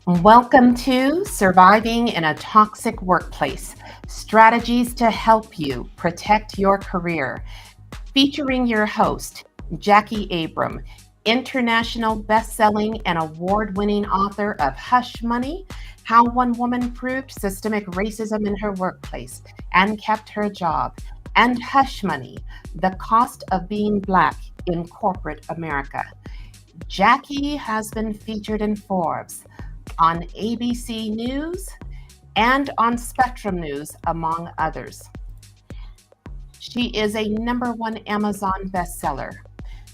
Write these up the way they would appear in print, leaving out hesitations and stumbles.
Welcome to Surviving in a Toxic Workplace, Strategies to Help You Protect Your Career, featuring your host, Jackie Abram, international best-selling and award-winning author of Hush Money, How One Woman Proved Systemic Racism in Her Workplace and Kept Her Job, and Hush Money, The Cost of Being Black in Corporate America. Jackie has been featured in Forbes, on ABC News, and on Spectrum News, among others. She is a #1 Amazon bestseller.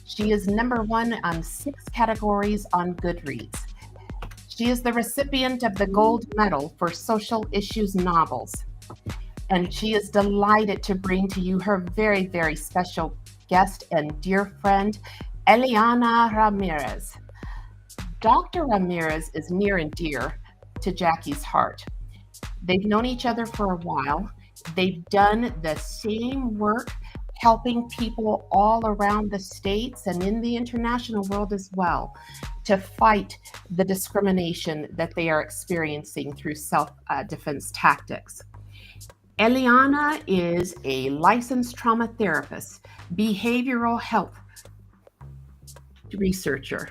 She is #1 on 6 categories on Goodreads. She is the recipient of the Gold Medal for Social Issues Novels. And she is delighted to bring to you her very, very special guest and dear friend, Eliana Ramirez. Dr. Ramirez is near and dear to Jackie's heart. They've known each other for a while. They've done the same work helping people all around the states and in the international world as well to fight the discrimination that they are experiencing through self-defense tactics. Eliana is a licensed trauma therapist, behavioral health researcher,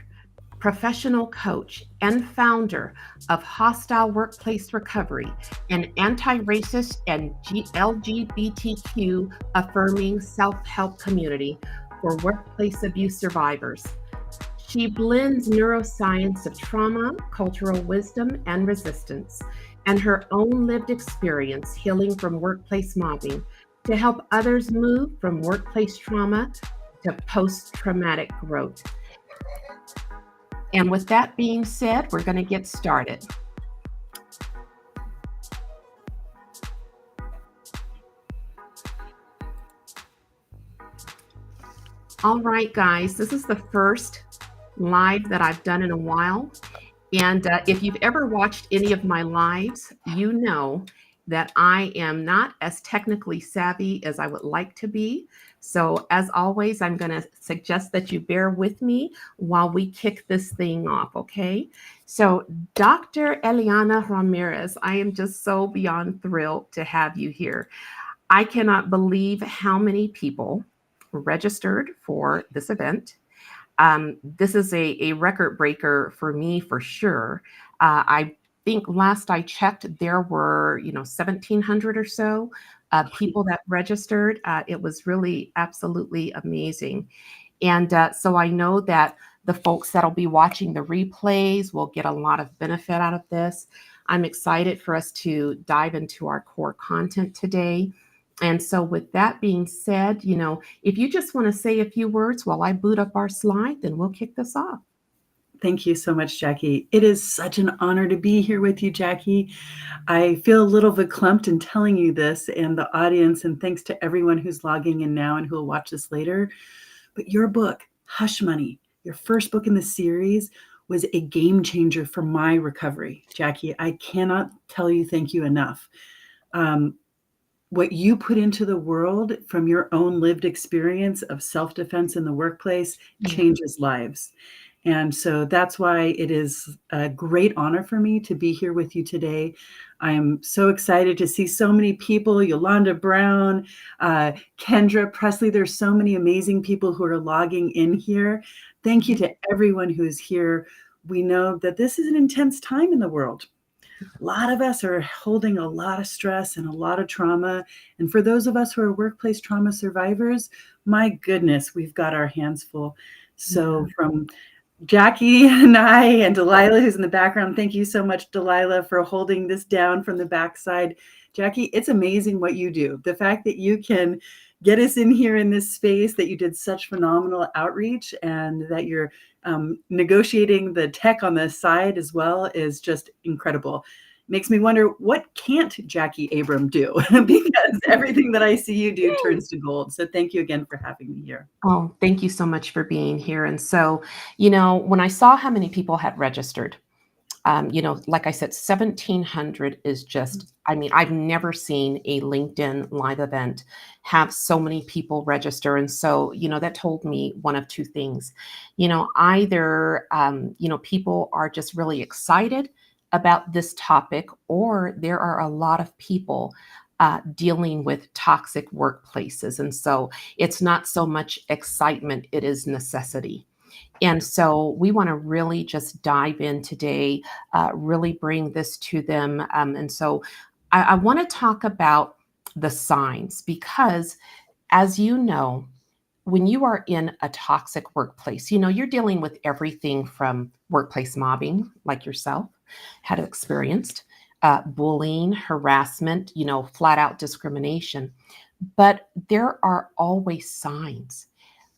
professional coach, and founder of Hostile Workplace Recovery, an anti-racist and LGBTQ affirming self-help community for workplace abuse survivors. She blends neuroscience of trauma, cultural wisdom, and resistance, and her own lived experience healing from workplace mobbing to help others move from workplace trauma to post-traumatic growth. And with that being said, we're going to get started. All right, guys, this is the first live that I've done in a while. And if you've ever watched any of my lives, you know that I am not as technically savvy as I would like to be. So as always, I'm going to suggest that you bear with me while we kick this thing off, okay? So Dr. Eliana Ramirez, I am just so beyond thrilled to have you here. I cannot believe how many people registered for this event. This is a record breaker for me for sure. I think last I checked, there were 1,700 or so people that registered. It was really absolutely amazing. And so I know that the folks that'll be watching the replays will get a lot of benefit out of this. I'm excited for us to dive into our core content today. And so with that being said, if you just want to say a few words while I boot up our slide, then we'll kick this off. Thank you so much, Jackie. It is such an honor to be here with you, Jackie. I feel a little verklempt in telling you this and the audience, and thanks to everyone who's logging in now and who will watch this later. But your book, Hush Money, your first book in the series, was a game changer for my recovery. Jackie, I cannot tell you thank you enough. What you put into the world from your own lived experience of self-defense in the workplace changes lives. And so that's why it is a great honor for me to be here with you today. I am so excited to see so many people, Yolanda Brown, Kendra Presley. There's so many amazing people who are logging in here. Thank you to everyone who is here. We know that this is an intense time in the world. A lot of us are holding a lot of stress and a lot of trauma. And for those of us who are workplace trauma survivors, my goodness, we've got our hands full. So from Jackie and I and Delilah, who's in the background, thank you so much, Delilah, for holding this down from the backside. Jackie, it's amazing what you do. The fact that you can get us in here in this space, that you did such phenomenal outreach, and that you're negotiating the tech on the side as well is just incredible. Makes me wonder, what can't Jackie Abram do? Because everything that I see you do turns to gold. So thank you again for having me here. Oh, thank you so much for being here. And so, when I saw how many people had registered, like I said, 1,700 is just, I've never seen a LinkedIn live event have so many people register. And so, that told me one of two things. Either, people are just really excited about this topic, or there are a lot of people dealing with toxic workplaces. And so it's not so much excitement, it is necessity. And so we want to really just dive in today, really bring this to them. And so I want to talk about the signs because, as you know, when you are in a toxic workplace, you're dealing with everything from workplace mobbing, like yourself had experienced, bullying, harassment, flat out discrimination. But there are always signs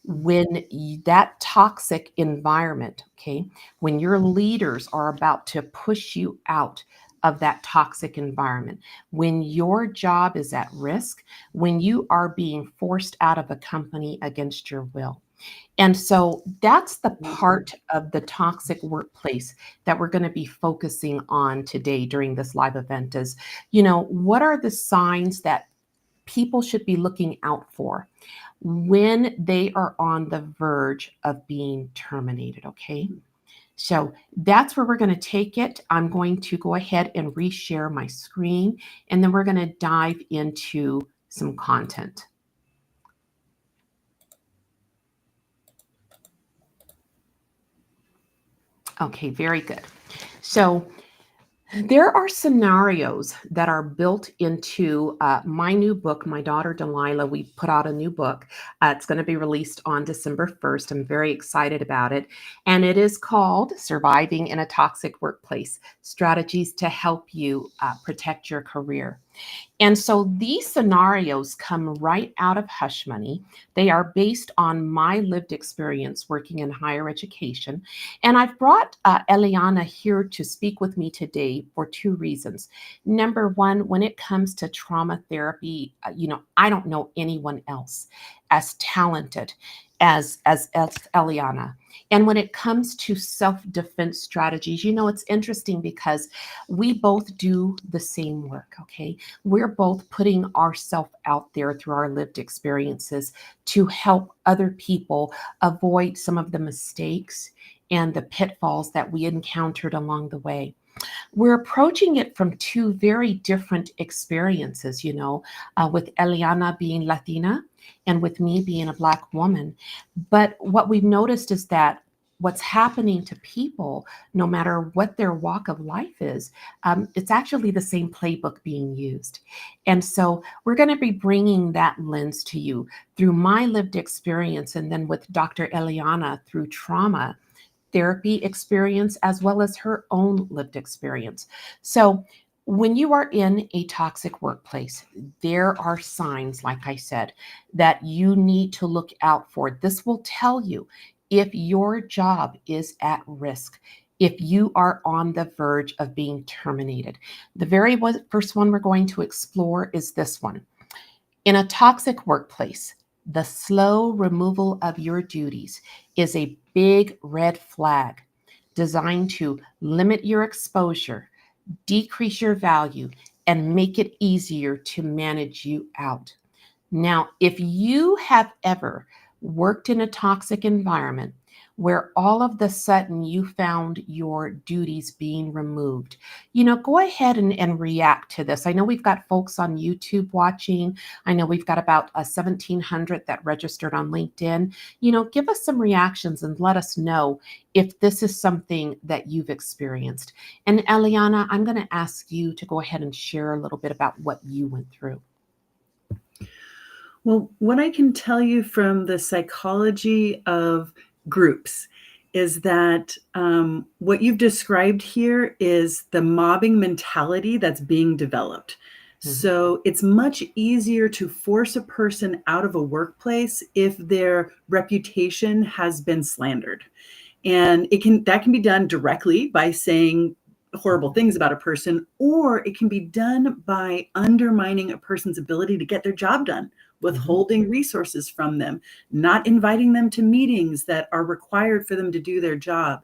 when that toxic environment, okay, when your leaders are about to push you out of that toxic environment, when your job is at risk, when you are being forced out of a company against your will. And so that's the part of the toxic workplace that we're going to be focusing on today during this live event is, what are the signs that people should be looking out for when they are on the verge of being terminated, okay? So that's where we're going to take it. I'm going to go ahead and reshare my screen, and then we're going to dive into some content. Okay, very good. So there are scenarios that are built into my new book, my daughter Delilah. We put out a new book. It's going to be released on December 1st. I'm very excited about it. And it is called Surviving in a Toxic Workplace, Strategies to Help You Protect Your Career. And so these scenarios come right out of Hush Money. They are based on my lived experience working in higher education. And I've brought Eliana here to speak with me today for two reasons. Number one, when it comes to trauma therapy, I don't know anyone else as talented as Eliana. And when it comes to self-defense strategies, it's interesting because we both do the same work, okay? We're both putting ourselves out there through our lived experiences to help other people avoid some of the mistakes and the pitfalls that we encountered along the way. We're approaching it from two very different experiences, with Eliana being Latina and with me being a Black woman. But what we've noticed is that what's happening to people, no matter what their walk of life is, it's actually the same playbook being used. And so we're going to be bringing that lens to you through my lived experience and then with Dr. Eliana through trauma therapy experience as well as her own lived experience. So, when you are in a toxic workplace, there are signs, like I said, that you need to look out for. This will tell you if your job is at risk, if you are on the verge of being terminated. The very first one we're going to explore is this one. In a toxic workplace, the slow removal of your duties is a big red flag designed to limit your exposure, decrease your value, and make it easier to manage you out. Now, if you have ever worked in a toxic environment where all of the sudden you found your duties being removed, go ahead and react to this. I know we've got folks on YouTube watching. I know we've got about 1,700 that registered on LinkedIn. Give us some reactions and let us know if this is something that you've experienced. And Eliana, I'm going to ask you to go ahead and share a little bit about what you went through. Well, what I can tell you from the psychology of groups is that what you've described here is the mobbing mentality that's being developed. So it's much easier to force a person out of a workplace if their reputation has been slandered. And that can be done directly by saying horrible things about a person, or it can be done by undermining a person's ability to get their job done, withholding resources from them, not inviting them to meetings that are required for them to do their job.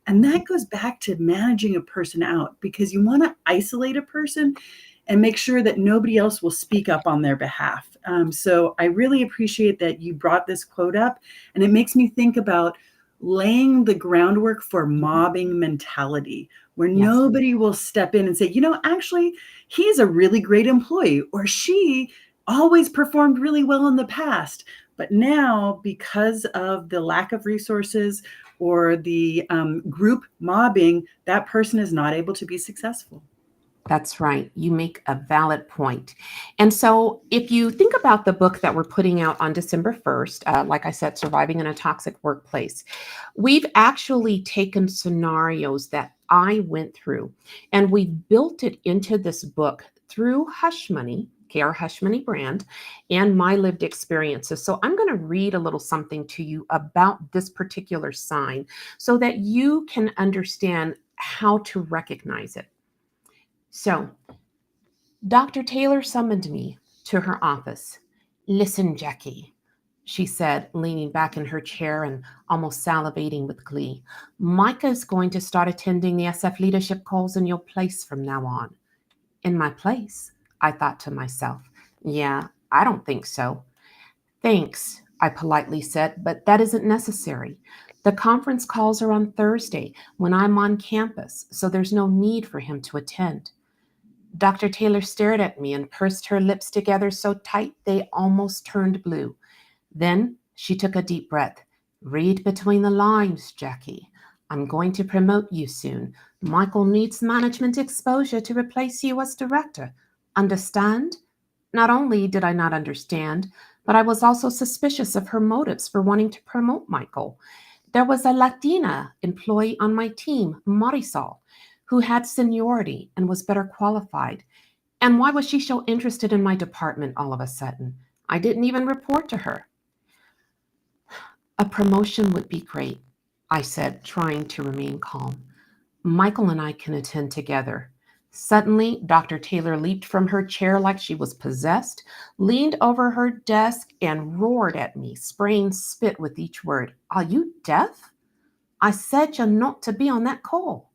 And that goes back to managing a person out, because you want to isolate a person and make sure that nobody else will speak up on their behalf. So I really appreciate that you brought this quote up, and it makes me think about laying the groundwork for mobbing mentality, where Yes. nobody will step in and say, actually, he's a really great employee, or she always performed really well in the past. But now, because of the lack of resources or the group mobbing, that person is not able to be successful. That's right. You make a valid point. And so, if you think about the book that we're putting out on December 1st, like I said, Surviving in a Toxic Workplace, we've actually taken scenarios that I went through and we've built it into this book through Hush Money, okay, our Hush Money brand, and my lived experiences. So, I'm going to read a little something to you about this particular sign so that you can understand how to recognize it. So, Dr. Taylor summoned me to her office. Listen, Jackie, she said, leaning back in her chair and almost salivating with glee. Micah's going to start attending the SF leadership calls in your place from now on. In my place? I thought to myself. Yeah, I don't think so. Thanks, I politely said, but that isn't necessary. The conference calls are on Thursday when I'm on campus, so there's no need for him to attend. Dr. Taylor stared at me and pursed her lips together so tight they almost turned blue. Then she took a deep breath. Read between the lines, Jackie. I'm going to promote you soon. Michael needs management exposure to replace you as director. Understand? Not only did I not understand, but I was also suspicious of her motives for wanting to promote Michael. There was a Latina employee on my team, Marisol, who had seniority and was better qualified. And why was she so interested in my department all of a sudden? I didn't even report to her. A promotion would be great, I said, trying to remain calm. Michael and I can attend together. Suddenly, Dr. Taylor leaped from her chair like she was possessed, leaned over her desk, and roared at me, spraying spit with each word. Are you deaf? I said you're not to be on that call.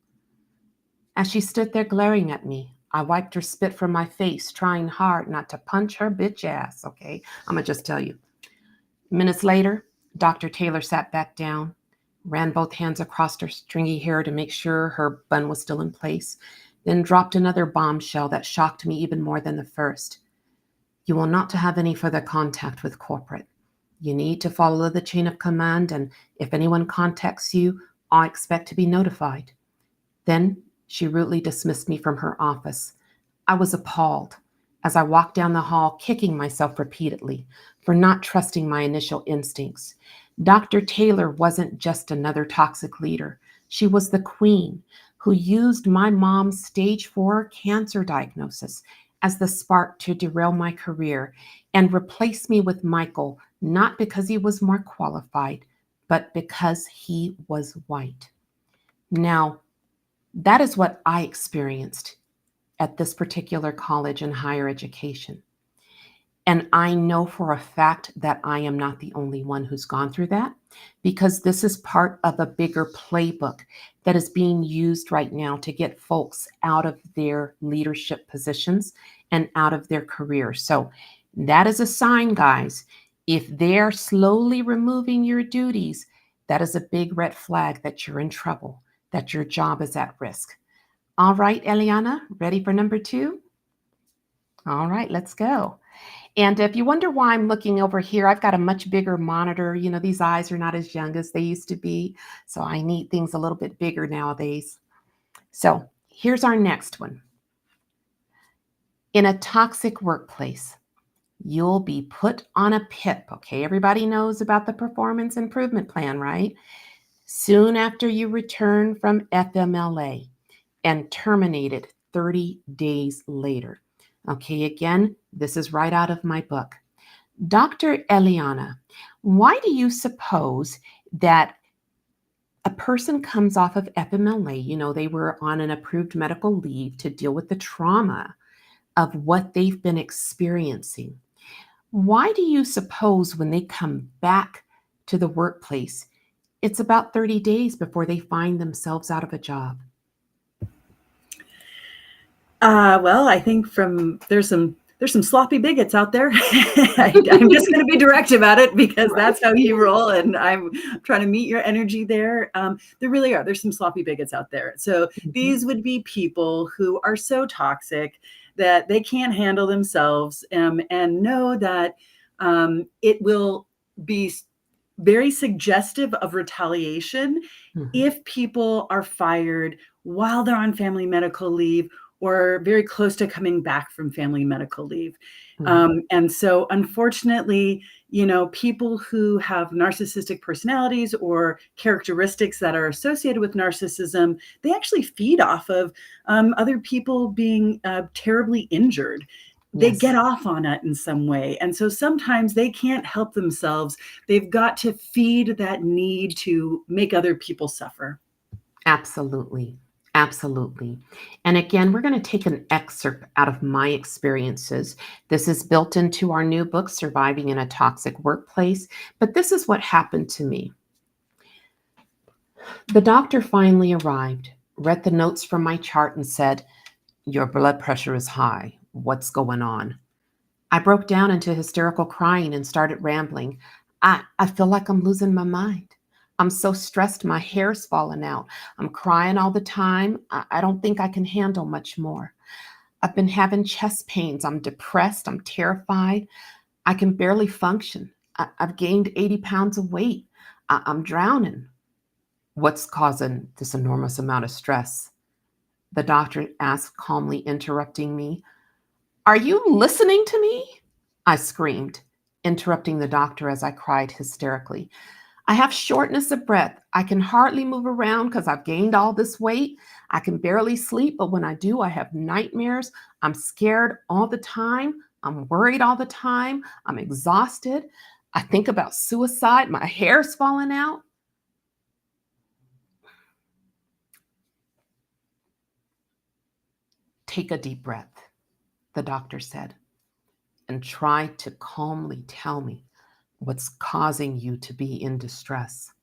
As she stood there glaring at me, I wiped her spit from my face, trying hard not to punch her bitch ass, okay? I'm gonna just tell you. Minutes later, Dr. Taylor sat back down, ran both hands across her stringy hair to make sure her bun was still in place, then dropped another bombshell that shocked me even more than the first. You will not have any further contact with corporate. You need to follow the chain of command, and if anyone contacts you, I expect to be notified. Then she rudely dismissed me from her office. I was appalled as I walked down the hall, kicking myself repeatedly for not trusting my initial instincts. Dr. Taylor wasn't just another toxic leader. She was the queen who used my mom's stage 4 cancer diagnosis as the spark to derail my career and replace me with Michael, not because he was more qualified, but because he was white. Now, that is what I experienced at this particular college and higher education. And I know for a fact that I am not the only one who's gone through that because this is part of a bigger playbook that is being used right now to get folks out of their leadership positions and out of their careers. So that is a sign, guys. If they're slowly removing your duties, that is a big red flag that you're in trouble, that your job is at risk. All right, Eliana, ready for number 2? All right, let's go. And if you wonder why I'm looking over here, I've got a much bigger monitor. You know, these eyes are not as young as they used to be. So I need things a little bit bigger nowadays. So here's our next one. In a toxic workplace, you'll be put on a PIP. Okay, everybody knows about the performance improvement plan, right? Soon after you return from FMLA and terminated 30 days later. Okay, again, this is right out of my book. Dr. Eliana, why do you suppose that a person comes off of FMLA? You know, they were on an approved medical leave to deal with the trauma of what they've been experiencing. Why do you suppose when they come back to the workplace, it's about 30 days before they find themselves out of a job? Well, I think there's some there's some sloppy bigots out there. I'm just going to be direct about it because Right. that's how you roll, and I'm trying to meet your energy there. There really are. There's some sloppy bigots out there. So Mhm. these would be people who are so toxic that they can't handle themselves, and know that it will be very suggestive of retaliation Mhm. if people are fired while they're on family medical leave or very close to coming back from family medical leave. Mhm. And so, unfortunately, people who have narcissistic personalities or characteristics that are associated with narcissism, they actually feed off of other people being terribly injured. They Yes, get off on it in some way. And so sometimes they can't help themselves. They've got to feed that need to make other people suffer. absolutely. Absolutely. And again, we're going to take an excerpt out of my experiences. This is built into our new book, Surviving in a Toxic Workplace. But this is what happened to me. The doctor finally arrived, read the notes from my chart, and said, "Your blood pressure is high. What's going on?" I broke down into hysterical crying and started rambling. I feel like I'm losing my mind. I'm so stressed, my hair's falling out. I'm crying all the time. I don't think I can handle much more. I've been having chest pains. I'm depressed. I'm terrified. I can barely function. I've gained 80 pounds of weight. I'm drowning. What's causing this enormous amount of stress? The doctor asked calmly, interrupting me. Are you listening to me? I screamed, interrupting the doctor as I cried hysterically. I have shortness of breath. I can hardly move around because I've gained all this weight. I can barely sleep, but when I do, I have nightmares. I'm scared all the time. I'm worried all the time. I'm exhausted. I think about suicide. My hair's falling out. Take a deep breath, the doctor said, and try to calmly tell me what's causing you to be in distress.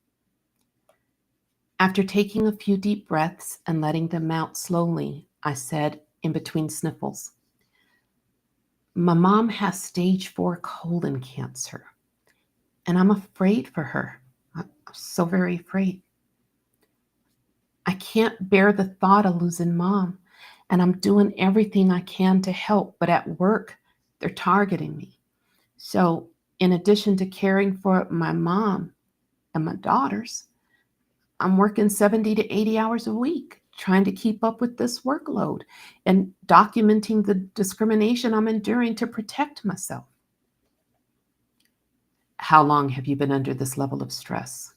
After taking a few deep breaths and letting them out slowly, I said in between sniffles, "My mom has stage 4 colon cancer, and I'm afraid for her. I'm so very afraid. I can't bear the thought of losing mom, and I'm doing everything I can to help, but at work, they're targeting me. So, in addition to caring for my mom and my daughters, I'm working 70 to 80 hours a week trying to keep up with this workload and documenting the discrimination I'm enduring to protect myself." How long have you been under this level of stress?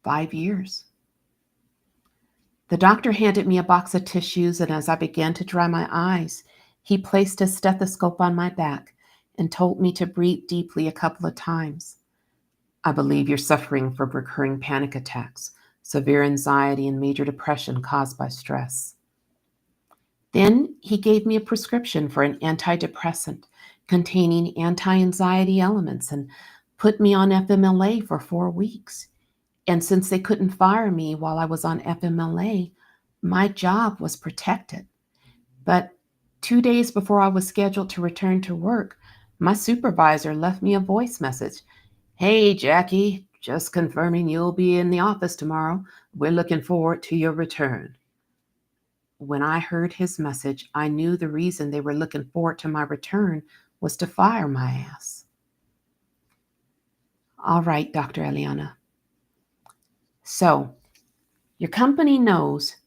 5 years. The doctor handed me a box of tissues, and as I began to dry my eyes, he placed a stethoscope on my back and told me to breathe deeply a couple of times. "I believe you're suffering from recurring panic attacks, severe anxiety, and major depression caused by stress." Then he gave me a prescription for an antidepressant containing anti anxiety elements and put me on FMLA for 4 weeks. And since they couldn't fire me while I was on FMLA, my job was protected. But 2 days before I was scheduled to return to work, my supervisor left me a voice message. "Hey, Jackie, just confirming you'll be in the office tomorrow. We're looking forward to your return." When I heard his message, I knew the reason they were looking forward to my return was to fire my ass. All right, Dr. Eliana. So, your company knows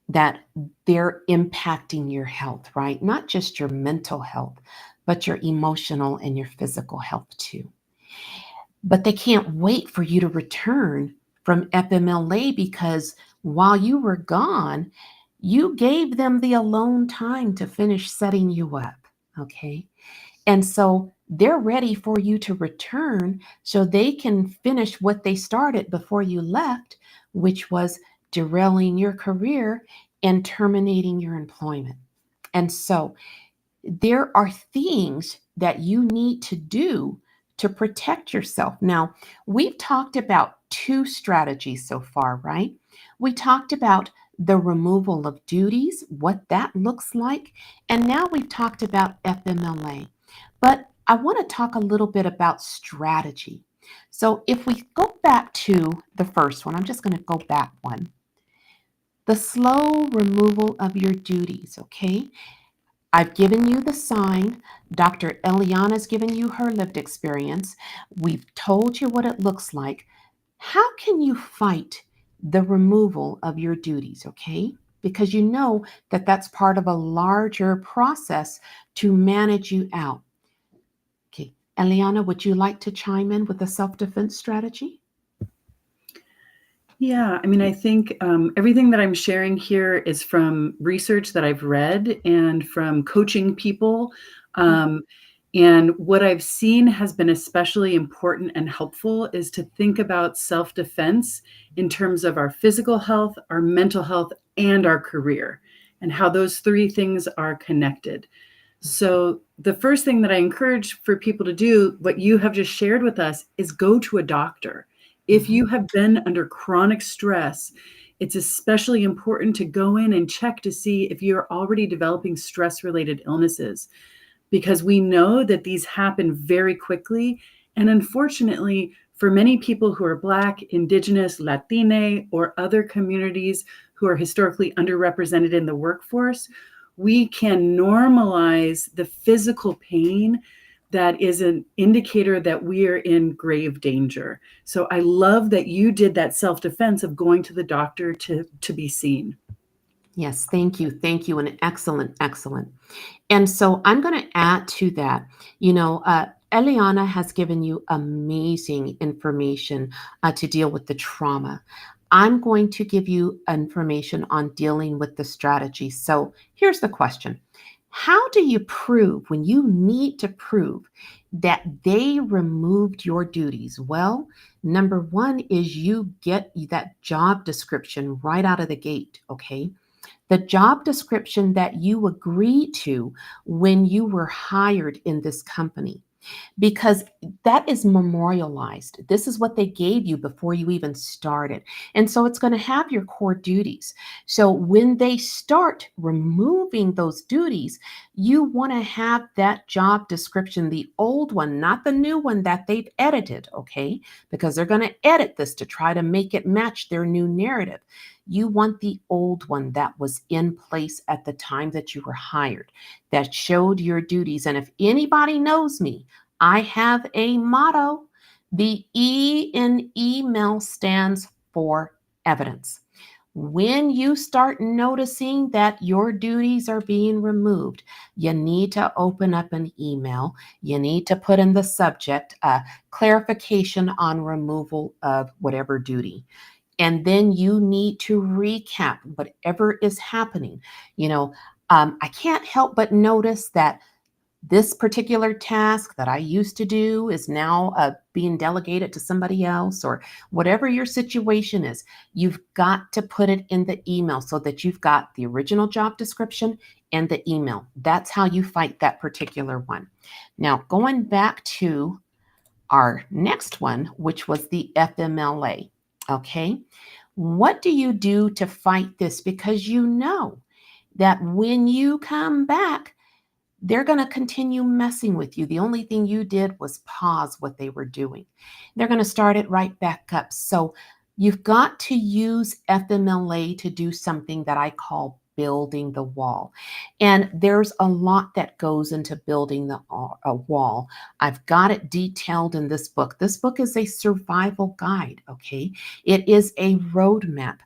that they're impacting your health, right? Not just your mental health, but your emotional and your physical health too. But they can't wait for you to return from FMLA because while you were gone, you gave them the alone time to finish setting you up. Okay. And so they're ready for you to return so they can finish what they started before you left, which was derailing your career and terminating your employment. And so there are things that you need to do to protect yourself. Now, we've talked about two strategies so far, right? We talked about the removal of duties, what that looks like, and now we've talked about FMLA. But I want to talk a little bit about strategy. So if we go back to the first one, I'm just going to go back one. The slow removal of your duties, okay? I've given you the sign. Dr. Eliana's given you her lived experience. We've told you what it looks like. How can you fight the removal of your duties, okay? Because you know that that's part of a larger process to manage you out. Okay, Eliana, would you like to chime in with a self-defense strategy? Yeah, I mean, I think everything that I'm sharing here is from research that I've read and from coaching people. Um, and what I've seen has been especially important and helpful is to think about self defense in terms of our physical health, our mental health, and our career, and how those three things are connected. So, the first thing that I encourage for people to do, what you have just shared with us, is go to a doctor. If Mhm. you have been under chronic stress, it's especially important to go in and check to see if you're already developing stress related illnesses, because we know that these happen very quickly. And unfortunately, for many people who are Black, Indigenous, Latine, or other communities who are historically underrepresented in the workforce, we can normalize the physical pain that is an indicator that we are in grave danger. So I love that you did that self-defense of going to the doctor to be seen. Yes, thank you. Thank you. And excellent, excellent. And so I'm going to add to that. Eliana has given you amazing information to deal with the trauma. I'm going to give you information on dealing with the strategy. So here's the question. How do you prove when you need to prove that they removed your duties? Well, number one is you get that job description right out of the gate, okay? The job description that you agreed to when you were hired in this company, because that is memorialized. This is what they gave you before you even started. And so it's going to have your core duties. So when they start removing those duties, you want to have that job description, the old one, not the new one that they've edited, okay? Because they're going to edit this to try to make it match their new narrative. You want the old one that was in place at the time that you were hired, that showed your duties. And if anybody knows me, I have a motto. The E in email stands for evidence. When you start noticing that your duties are being removed, you need to open up an email. You need to put in the subject clarification on removal of whatever duty. And then you need to recap whatever is happening. You know, I can't help but notice that this particular task that I used to do is now being delegated to somebody else, or whatever your situation is. You've got to put it in the email so that you've got the original job description and the email. That's how you fight that particular one. Now, going back to our next one, which was the FMLA. Okay. What do you do to fight this? Because you know that when you come back, they're going to continue messing with you. The only thing you did was pause what they were doing. They're going to start it right back up. So you've got to use FMLA to do something that I call building the wall. And there's a lot that goes into building a wall. I've got it detailed in this book. This book is a survival guide, okay? It is a roadmap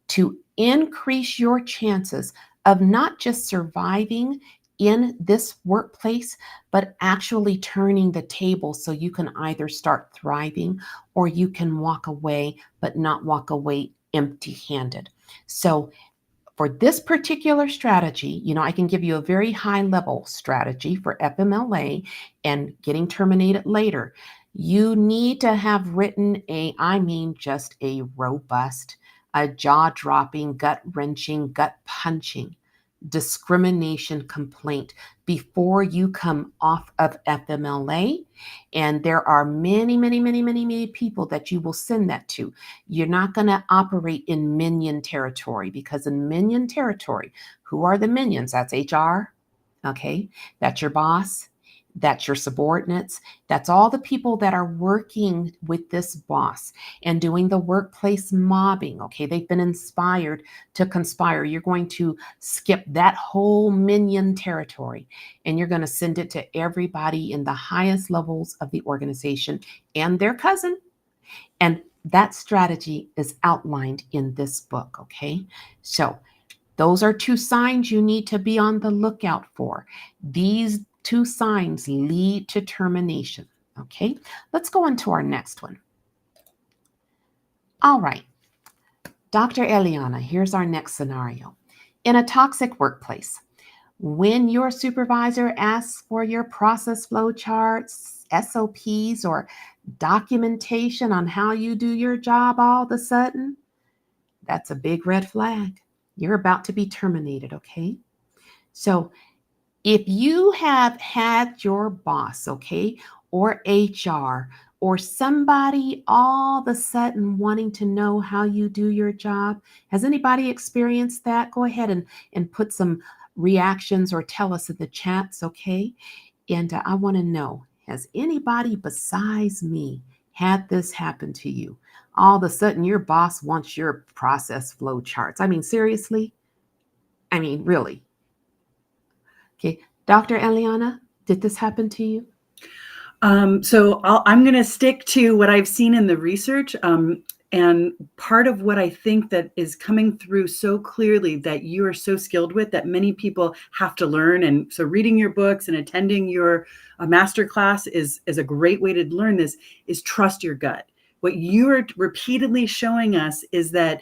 to increase your chances of not just surviving in this workplace, but actually turning the table so you can either start thriving or you can walk away, but not walk away empty handed. So, for this particular strategy, I can give you a very high level strategy for FMLA and getting terminated later. You need to have written just a robust, a jaw dropping, gut wrenching, gut punching discrimination complaint before you come off of FMLA. And there are many, many, many, many, many people that you will send that to. You're not going to operate in minion territory, because in minion territory, who are the minions? That's HR. Okay. That's your boss. That's your subordinates. That's all the people that are working with this boss and doing the workplace mobbing. Okay. They've been inspired to conspire. You're going to skip that whole minion territory, and you're going to send it to everybody in the highest levels of the organization and their cousin. And that strategy is outlined in this book. Okay. So those are two signs you need to be on the lookout for. These two signs lead to termination. Okay, let's go on to our next one. All right, Dr. Eliana, here's our next scenario. In a toxic workplace, when your supervisor asks for your process flow charts, SOPs, or documentation on how you do your job all of a sudden, that's a big red flag. You're about to be terminated, okay? So if you have had your boss, okay, or HR, or somebody all of a sudden wanting to know how you do your job, has anybody experienced that? Go ahead and put some reactions or tell us in the chats, okay? And I want to know, has anybody besides me had this happen to you? All of a sudden, your boss wants your process flow charts. I mean, seriously? I mean, really? Okay. Dr. Eliana, did this happen to you? So I'm going to stick to what I've seen in the research. And part of what I think that is coming through so clearly that you are so skilled with, that many people have to learn. And so reading your books and attending your master class is a great way to learn this, is trust your gut. What you are repeatedly showing us is that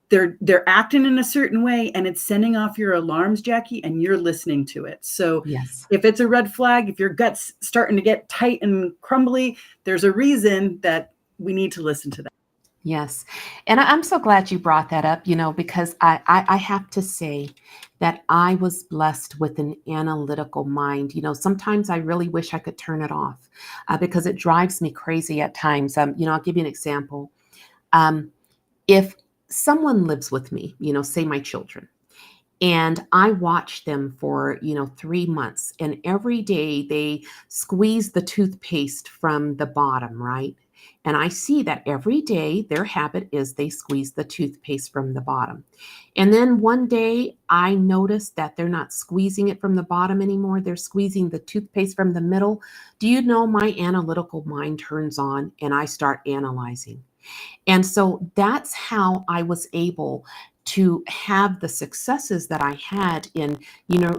they're acting in a certain way, and it's sending off your alarms, Jackie, and you're listening to it. So Yes. if it's a red flag, if your gut's starting to get tight and crumbly, there's a reason that we need to listen to that. Yes. And I'm so glad you brought that up, because I have to say that I was blessed with an analytical mind. Sometimes I really wish I could turn it off, because it drives me crazy at times. I'll give you an example. If someone lives with me, say my children, and I watch them for, 3 months, and every day they squeeze the toothpaste from the bottom, right? And I see that every day their habit is they squeeze the toothpaste from the bottom. And then one day I notice that they're not squeezing it from the bottom anymore. They're squeezing the toothpaste from the middle. Do you know, my analytical mind turns on and I start analyzing. And so that's how I was able to have the successes that I had in,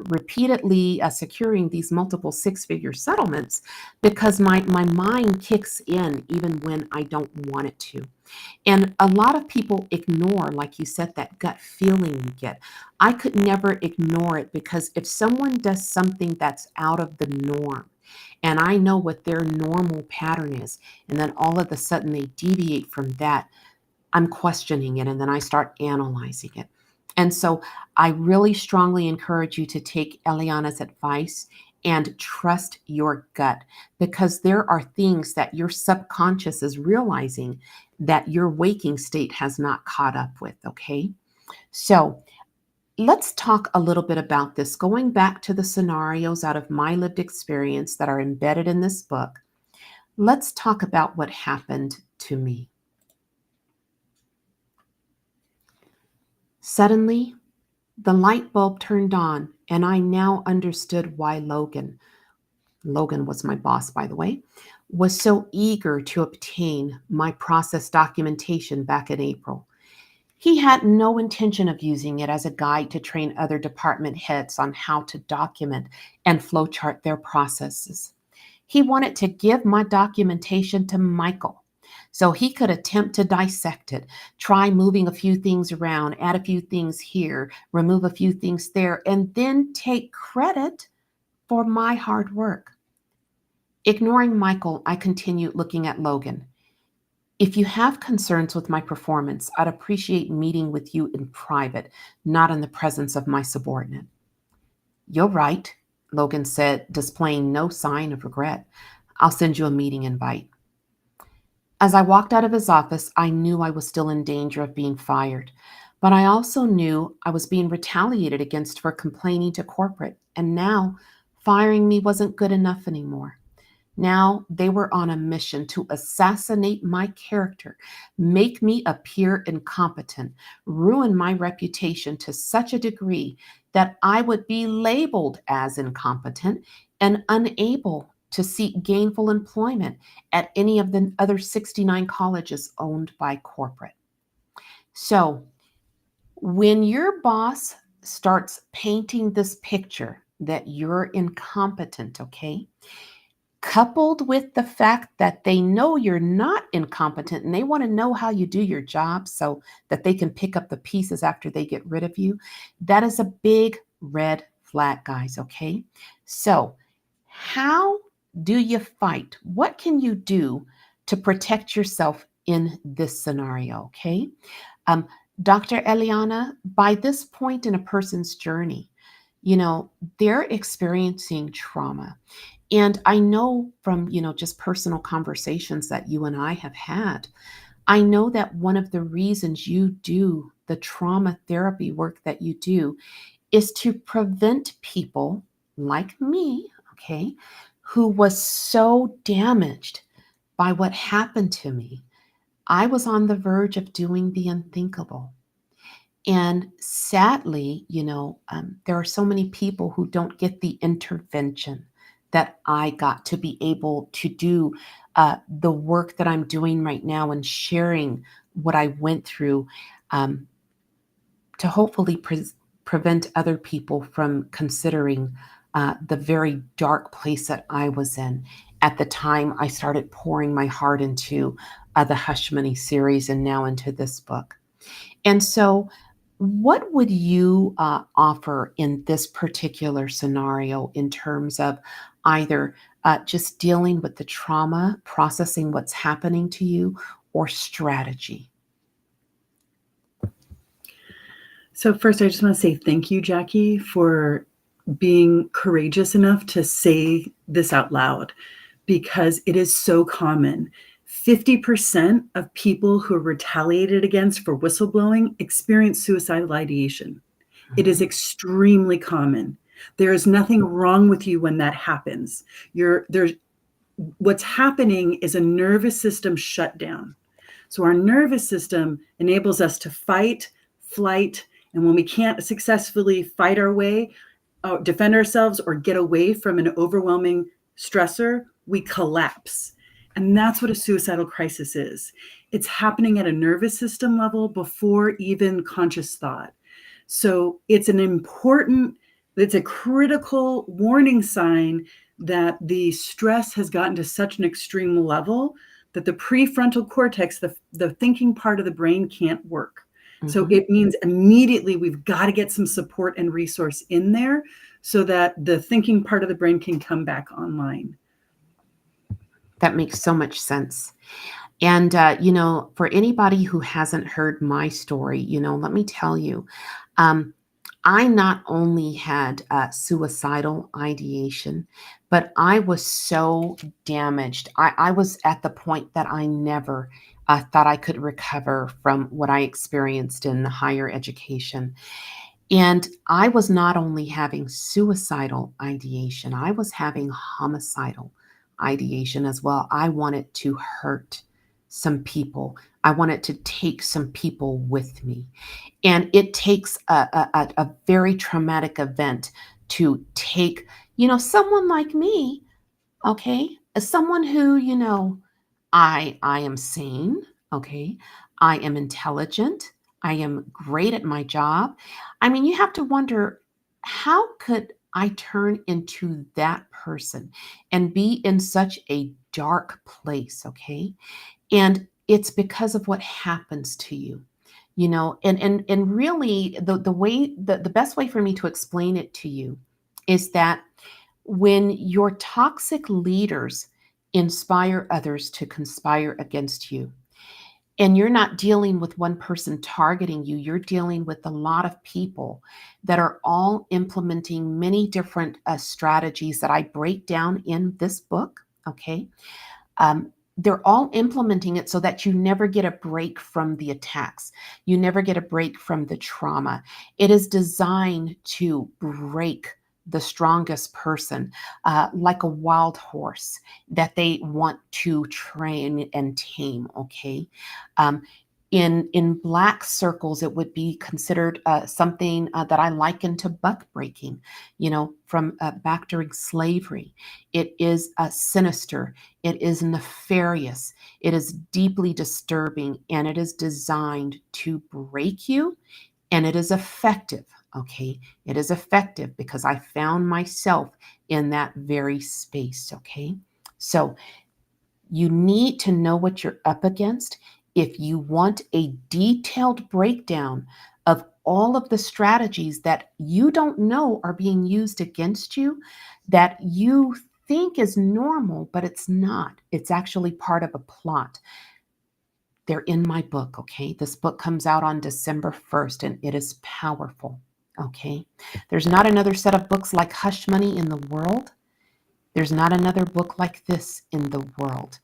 repeatedly securing these multiple six-figure settlements, because my mind kicks in even when I don't want it to. And a lot of people ignore, like you said, that gut feeling you get. I could never ignore it, because if someone does something that's out of the norm, and I know what their normal pattern is, and then all of a sudden they deviate from that, I'm questioning it, and then I start analyzing it. And so I really strongly encourage you to take Eliana's advice and trust your gut, because there are things that your subconscious is realizing that your waking state has not caught up with. Okay. So let's talk a little bit about this. Going back to the scenarios out of my lived experience that are embedded in this book, let's talk about what happened to me. Suddenly, the light bulb turned on, and I now understood why Logan was my boss, by the way, was so eager to obtain my process documentation back in April. He had no intention of using it as a guide to train other department heads on how to document and flowchart their processes. He wanted to give my documentation to Michael so he could attempt to dissect it, try moving a few things around, add a few things here, remove a few things there, and then take credit for my hard work. Ignoring Michael, I continued looking at Logan. If you have concerns with my performance, I'd appreciate meeting with you in private, not in the presence of my subordinate. You're right, Logan said, displaying no sign of regret. I'll send you a meeting invite. As I walked out of his office, I knew I was still in danger of being fired, but I also knew I was being retaliated against for complaining to corporate, and now firing me wasn't good enough anymore. Now they were on a mission to assassinate my character, make me appear incompetent, ruin my reputation to such a degree that I would be labeled as incompetent and unable to seek gainful employment at any of the other 69 colleges owned by corporate. So, when your boss starts painting this picture that you're incompetent, okay? Coupled with the fact that they know you're not incompetent and they want to know how you do your job so that they can pick up the pieces after they get rid of you, that is a big red flag, guys, okay? So, how do you fight? What can you do to protect yourself in this scenario, okay? Um, Dr. Eliana, by this point in a person's journey, you know, they're experiencing trauma. And I know from, just personal conversations that you and I have had, I know that one of the reasons you do the trauma therapy work that you do is to prevent people like me, okay, who was so damaged by what happened to me. I was on the verge of doing the unthinkable. And sadly, there are so many people who don't get the intervention that I got to be able to do the work that I'm doing right now and sharing what I went through um, to hopefully prevent other people from considering the very dark place that I was in at the time I started pouring my heart into the Hush Money series and now into this book. And so, what would you offer in this particular scenario in terms of either just dealing with the trauma, processing what's happening to you, or strategy? So, first, I just want to say thank you, Jackie, for being courageous enough to say this out loud because it is so common. 50% of people who are retaliated against for whistleblowing experience suicidal ideation. It is Mhm. extremely common. There is nothing wrong with you when that happens. There's what's happening is a nervous system shutdown. So our nervous system enables us to fight, flight, and when we can't successfully fight our way, defend ourselves, or get away from an overwhelming stressor, we collapse. And that's what a suicidal crisis is. It's happening at a nervous system level before even conscious thought. So it's a critical warning sign that the stress has gotten to such an extreme level that the prefrontal cortex, the thinking part of the brain, can't work. So Mhm. it means immediately we've got to get some support and resource in there so that the thinking part of the brain can come back online. That makes so much sense. And, for anybody who hasn't heard my story, let me tell you, um, I not only had suicidal ideation, but I was so damaged. I was at the point that I never thought I could recover from what I experienced in higher education. And I was not only having suicidal ideation, I was having homicidal ideation as well. I wanted to hurt some people. I wanted to take some people with me. And it takes a very traumatic event to take, someone like me, okay, as someone who, I am sane, okay? I am intelligent. I am great at my job. I mean, you have to wonder, how could I turn into that person and be in such a dark place, okay? And it's because of what happens to you. And really the best way for me to explain it to you is that when your toxic leaders inspire others to conspire against you, And you're not dealing with one person targeting you, you're dealing with a lot of people that are all implementing many different strategies that I break down in this book. Okay. Um, they're all implementing it so that you never get a break from the attacks. You never get a break from the trauma. It is designed to break the strongest person, like a wild horse that they want to train and tame. Okay. Um, in black circles, it would be considered something that I liken to buck breaking, from back during slavery. It is sinister, it is nefarious, it is deeply disturbing, and it is designed to break you, and it is effective. Okay, it is effective because I found myself in that very space. Okay, so you need to know what you're up against if you want a detailed breakdown of all of the strategies that you don't know are being used against you, that you think is normal, but it's not. It's actually part of a plot. They're in my book, okay? This book comes out on December 1st, and it is powerful, okay? There's not another set of books like Hush Money in the world. There's not another book like this in the world.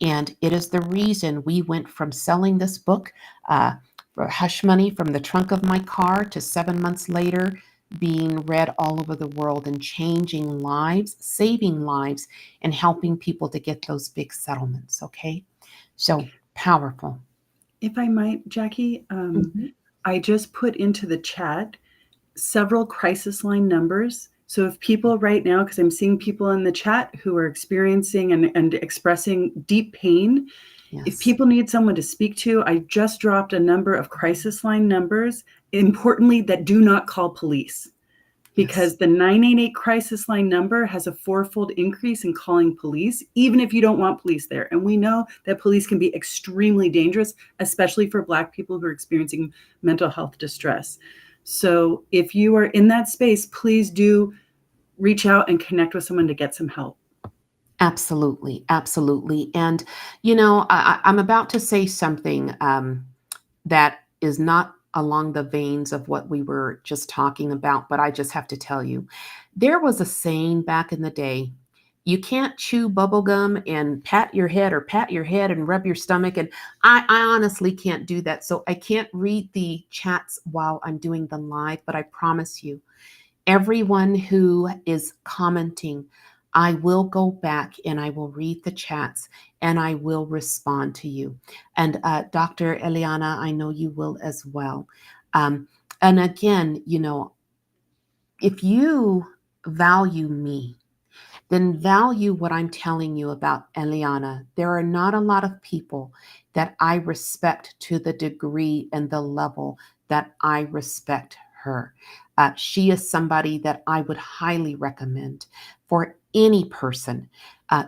And it is the reason we went from selling this book for Hush Money from the trunk of my car to 7 months later being read all over the world and changing lives, saving lives, and helping people to get those big settlements. Okay. So powerful. If I might, Jackie, Mhm. I just put into the chat several crisis line numbers. So if people right now, because I'm seeing people in the chat who are experiencing and expressing deep pain, if Yes. people need someone to speak to, I just dropped a number of crisis line numbers, importantly, that do not call police. Yes. Because the 988 crisis line number has a fourfold increase in calling police, even if you don't want police there. And we know that police can be extremely dangerous, especially for Black people who are experiencing mental health distress. So if you are in that space, please do reach out and connect with someone to get some help. Absolutely. Absolutely. And, I'm about to say something that is not along the veins of what we were just talking about, but I just have to tell you, there was a saying back in the day, you can't chew bubble gum and pat your head or pat your head and rub your stomach. And I honestly can't do that. So I can't read the chats while I'm doing the live, but I promise you, everyone who is commenting, I will go back and I will read the chats and I will respond to you. And Dr. Eliana, I know you will as well. And again, if you value me, then value what I'm telling you about Eliana. There are not a lot of people that I respect to the degree and the level that I respect her. She is somebody that I would highly recommend for any person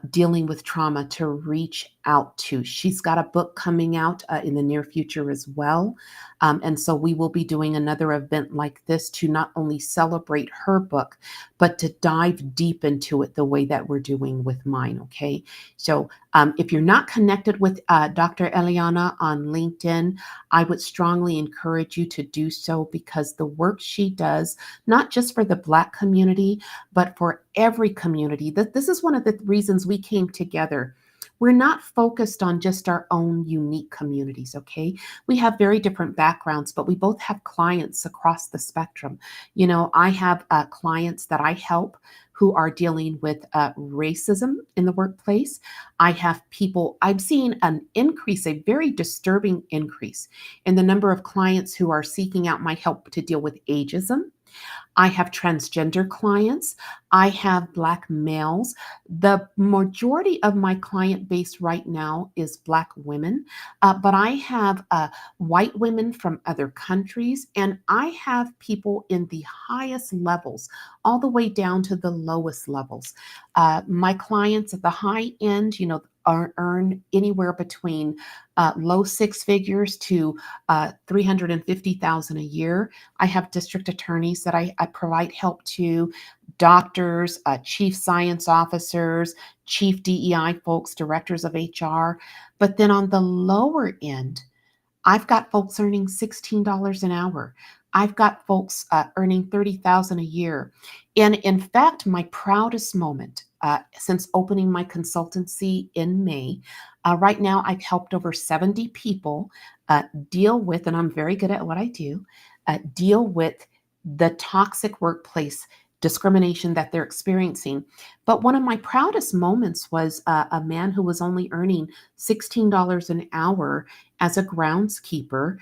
dealing with trauma to reach out to. She's got a book coming out in the near future as well. And so we will be doing another event like this to not only celebrate her book, but to dive deep into it the way that we're doing with mine. Okay. So if you're not connected with Dr. Eliana on LinkedIn, I would strongly encourage you to do so because the work she does, not just for the Black community, but for every community, this is one of the reasons we came together. We're not focused on just our own unique communities, okay? We have very different backgrounds, but we both have clients across the spectrum. I have clients that I help who are dealing with racism in the workplace. I have people, I've seen an increase, a very disturbing increase in the number of clients who are seeking out my help to deal with ageism. I have transgender clients. I have Black males. The majority of my client base right now is Black women, but I have white women from other countries, and I have people in the highest levels, all the way down to the lowest levels. My clients at the high end, earn anywhere between low six figures to 350,000 a year. I have district attorneys that I provide help to, doctors, chief science officers, chief DEI folks, directors of HR. But then on the lower end, I've got folks earning $16 an hour. I've got folks earning $30,000 a year. And in fact, my proudest moment since opening my consultancy in May, right now I've helped over 70 people deal with, and I'm very good at what I do, deal with the toxic workplace discrimination that they're experiencing. But one of my proudest moments was a man who was only earning $16 an hour as a groundskeeper.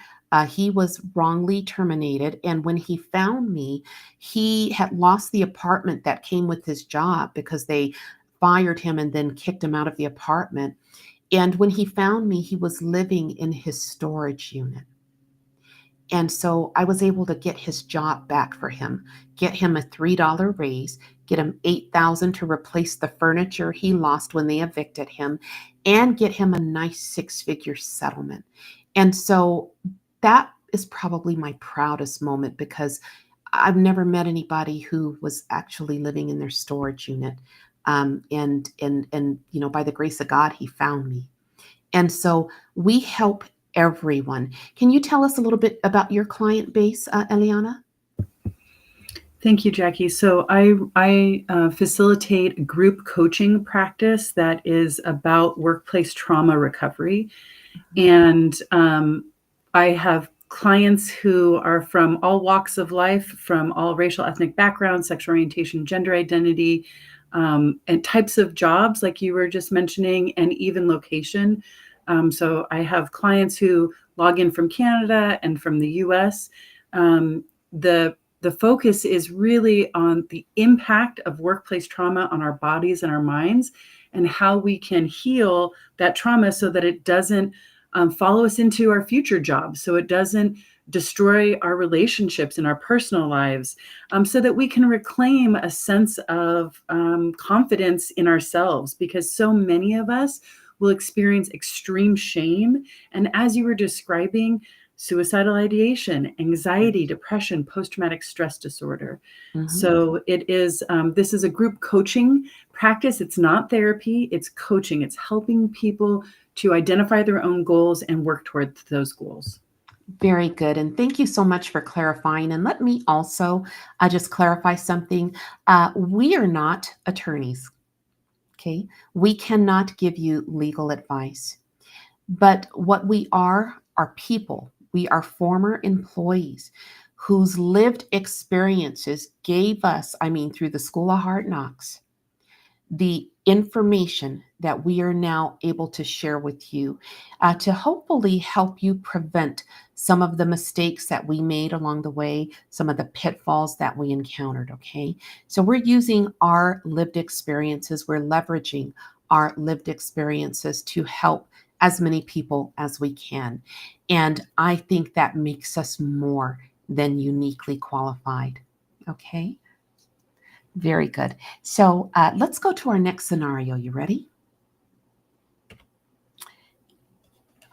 He was wrongly terminated. And when he found me, he had lost the apartment that came with his job because they fired him and then kicked him out of the apartment. And when he found me, he was living in his storage unit. And so I was able to get his job back for him, get him a $3 raise, get him $8,000 to replace the furniture he lost when they evicted him, and get him a nice six-figure settlement. And so that is probably my proudest moment because I've never met anybody who was actually living in their storage unit. And by the grace of God, he found me. And so we help everyone. Can you tell us a little bit about your client base, Eliana? Thank you, Jackie. So I facilitate a group coaching practice that is about workplace trauma recovery. And I have clients who are from all walks of life, from all racial, ethnic backgrounds, sexual orientation, gender identity, and types of jobs like you were just mentioning, and even location. So I have clients who log in from Canada and from the US. The focus is really on the impact of workplace trauma on our bodies and our minds, and how we can heal that trauma so that it doesn't follow us into our future jobs, so it doesn't destroy our relationships in our personal lives, so that we can reclaim a sense of confidence in ourselves, because so many of us will experience extreme shame. And as you were describing, suicidal ideation, anxiety, depression, post-traumatic stress disorder. Mhm. So it is, this is a group coaching practice. It's not therapy, it's coaching. It's helping people to identify their own goals and work toward those goals. Very good. And thank you so much for clarifying. And let me also just clarify something. We are not attorneys. Okay. We cannot give you legal advice. But what we are people. We are former employees whose lived experiences gave us, through the School of Hard Knocks, the information that we are now able to share with you to hopefully help you prevent some of the mistakes that we made along the way, some of the pitfalls that we encountered. Okay. So we're using our lived experiences, we're leveraging our lived experiences to help as many people as we can. And I think that makes us more than uniquely qualified. Okay. Very good. So let's go to our next scenario. You ready?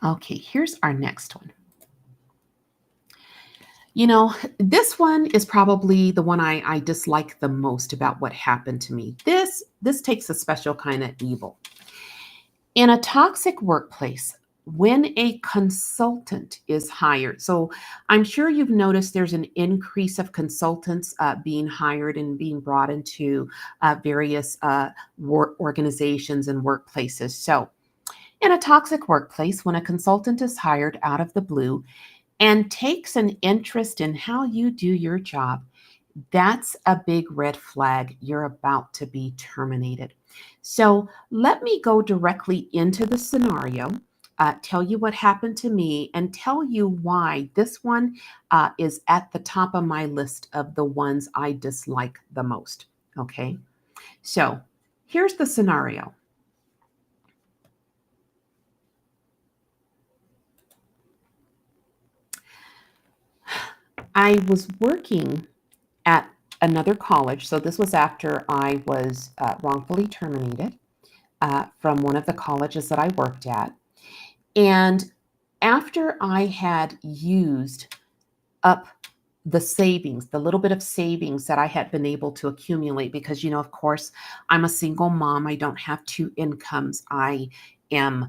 Okay, here's our next one. This one is probably the one I dislike the most about what happened to me. This takes a special kind of evil. In a toxic workplace, when a consultant is hired, so I'm sure you've noticed there's an increase of consultants being hired and being brought into various work organizations and workplaces. So, in a toxic workplace, when a consultant is hired out of the blue and takes an interest in how you do your job, that's a big red flag. You're about to be terminated. So let me go directly into the scenario, tell you what happened to me, and tell you why this one is at the top of my list of the ones I dislike the most. Okay. So here's the scenario. I was working at another college. So this was after I was wrongfully terminated from one of the colleges that I worked at. And after I had used up the savings, the little bit of savings that I had been able to accumulate because, of course, I'm a single mom. I don't have two incomes. I am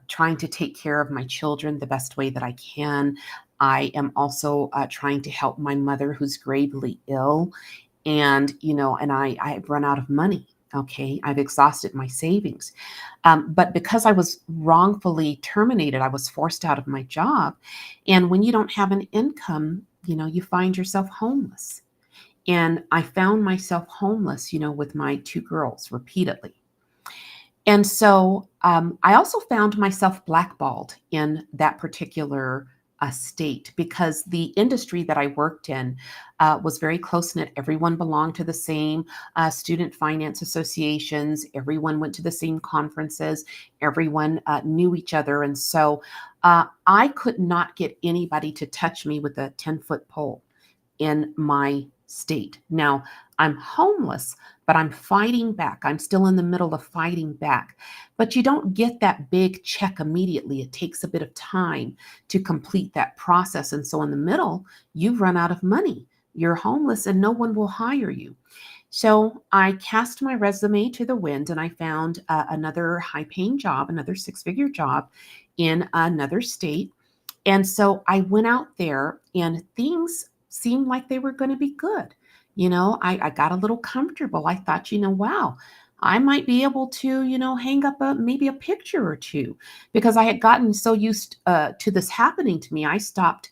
trying to take care of my children the best way that I can. I am also trying to help my mother who's gravely ill. And, I've run out of money. Okay. I've exhausted my savings. But because I was wrongfully terminated, I was forced out of my job. And when you don't have an income, you find yourself homeless. And I found myself homeless, with my two girls repeatedly. And so I also found myself blackballed in that particular state because the industry that I worked in was very close knit. Everyone belonged to the same student finance associations, everyone went to the same conferences, everyone knew each other. And so I could not get anybody to touch me with a 10-foot pole in my state. Now, I'm homeless, but I'm fighting back. I'm still in the middle of fighting back. But you don't get that big check immediately. It takes a bit of time to complete that process. And so in the middle, you've run out of money. You're homeless and no one will hire you. So I cast my resume to the wind and I found another high paying job, another 6-figure job in another state. And so I went out there and things seemed like they were going to be good. I got a little comfortable. I thought, wow, I might be able to, hang up maybe a picture or two because I had gotten so used to this happening to me. I stopped,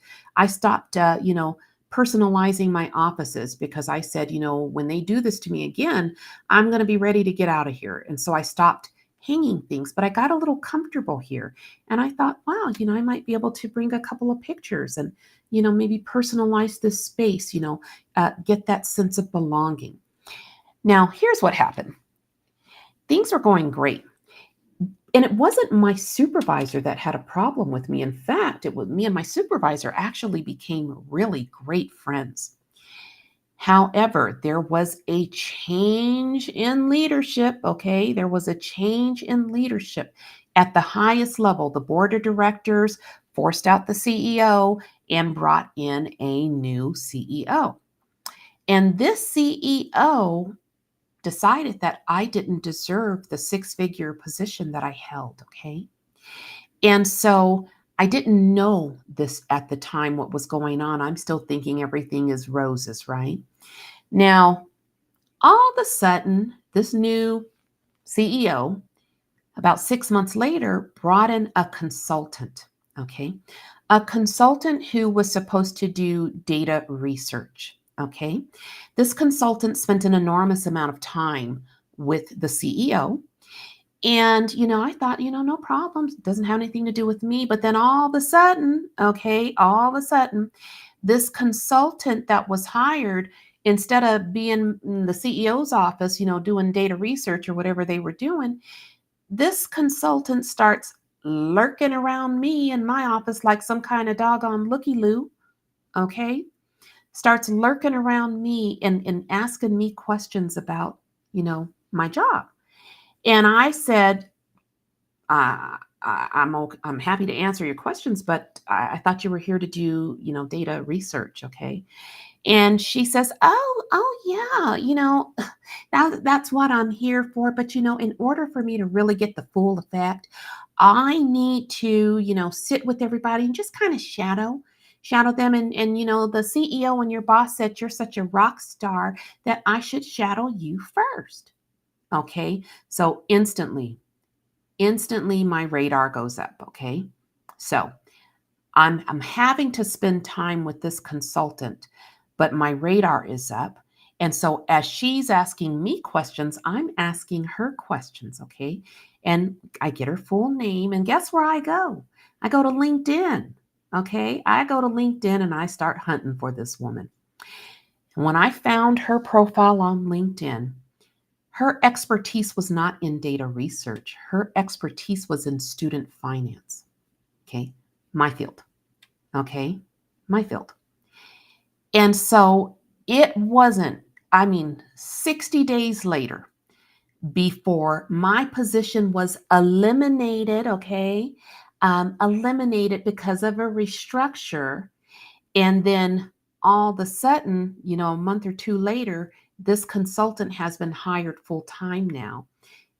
personalizing my offices because I said, when they do this to me again, I'm going to be ready to get out of here. And so I stopped hanging things, but I got a little comfortable here. And I thought, wow, I might be able to bring a couple of pictures and, maybe personalize this space, get that sense of belonging. Now, here's what happened. Things were going great. And it wasn't my supervisor that had a problem with me. In fact, it was me and my supervisor actually became really great friends. However, there was a change in leadership. Okay. There was a change in leadership at the highest level. The board of directors forced out the CEO and brought in a new CEO. And this CEO decided that I didn't deserve the 6-figure position that I held. Okay. And so I didn't know this at the time, what was going on. I'm still thinking everything is roses, right? Now, all of a sudden, this new CEO, about 6 months later, brought in a consultant, okay? A consultant who was supposed to do data research, okay? This consultant spent an enormous amount of time with the CEO. And, I thought, no problems. It doesn't have anything to do with me. But then all of a sudden, okay, all of a sudden, this consultant that was hired, instead of being in the CEO's office, doing data research or whatever they were doing, this consultant starts lurking around me in my office like some kind of doggone looky-loo, okay? Starts lurking around me and asking me questions about, my job. And I said, I'm happy to answer your questions, but I thought you were here to do, data research, okay? And she says, "Oh yeah, that's what I'm here for. But in order for me to really get the full effect, I need to, sit with everybody and just kind of shadow them. And the CEO and your boss said you're such a rock star that I should shadow you first." Okay, so instantly my radar goes up. Okay, so I'm having to spend time with this consultant, but my radar is up. And so as she's asking me questions, I'm asking her questions, okay? And I get her full name, and guess where I go? I go to LinkedIn, okay? I go to LinkedIn and I start hunting for this woman. When I found her profile on LinkedIn, her expertise was not in data research. Her expertise was in student finance, okay? My field. Okay, my field. And so it wasn't, 60 days later before my position was eliminated, okay, eliminated because of a restructure. And then all of a sudden, a month or two later, this consultant has been hired full time now.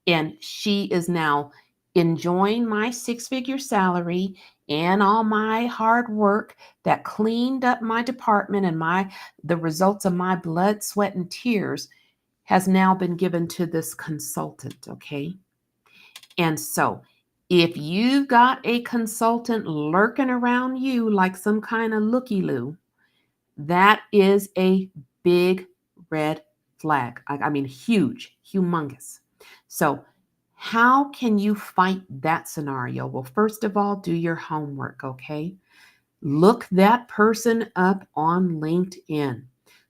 And she is now enjoying my six-figure salary and all my hard work that cleaned up my department, and the results of my blood, sweat, and tears has now been given to this consultant, okay? And so, if you've got a consultant lurking around you like some kind of looky-loo, that is a big red flag. I mean, huge, humongous. So, how can you fight that scenario? Well, first of all, do your homework, okay? Look that person up on LinkedIn.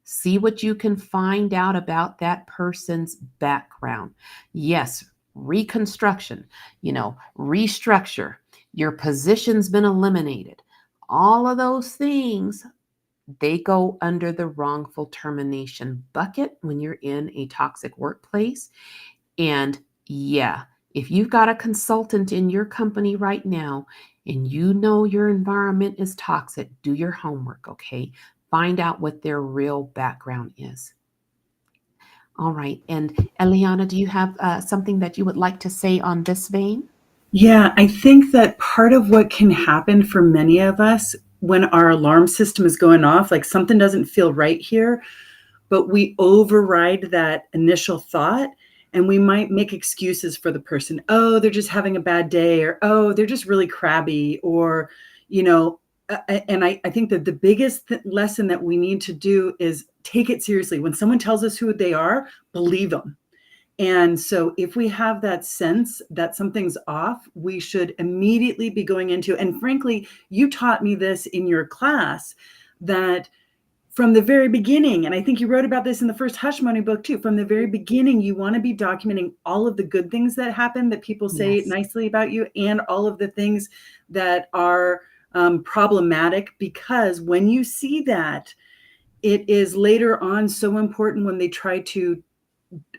See what you can find out about that person's background. Yes, reconstruction, restructure, your position's been eliminated. All of those things, they go under the wrongful termination bucket when you're in a toxic workplace. And yeah, if you've got a consultant in your company right now and you know your environment is toxic, do your homework, okay? Find out what their real background is. All right. And Eliana, do you have something that you would like to say on this vein? Yeah, I think that part of what can happen for many of us when our alarm system is going off, like something doesn't feel right here, but we override that initial thought and we might make excuses for the person. Oh, they're just having a bad day, or oh, they're just really crabby, or, you know, and I think that the biggest lesson that we need to do is take it seriously. When someone tells us who they are, believe them. And so if we have that sense that something's off, we should immediately be going into, and frankly, you taught me this in your class, that from the very beginning, and I think you wrote about this in the first Hush Money book too, from the very beginning, you want to be documenting all of the good things that happen that people say Yes. nicely about you, and all of the things that are problematic, because when you see that, it is later on so important when they try to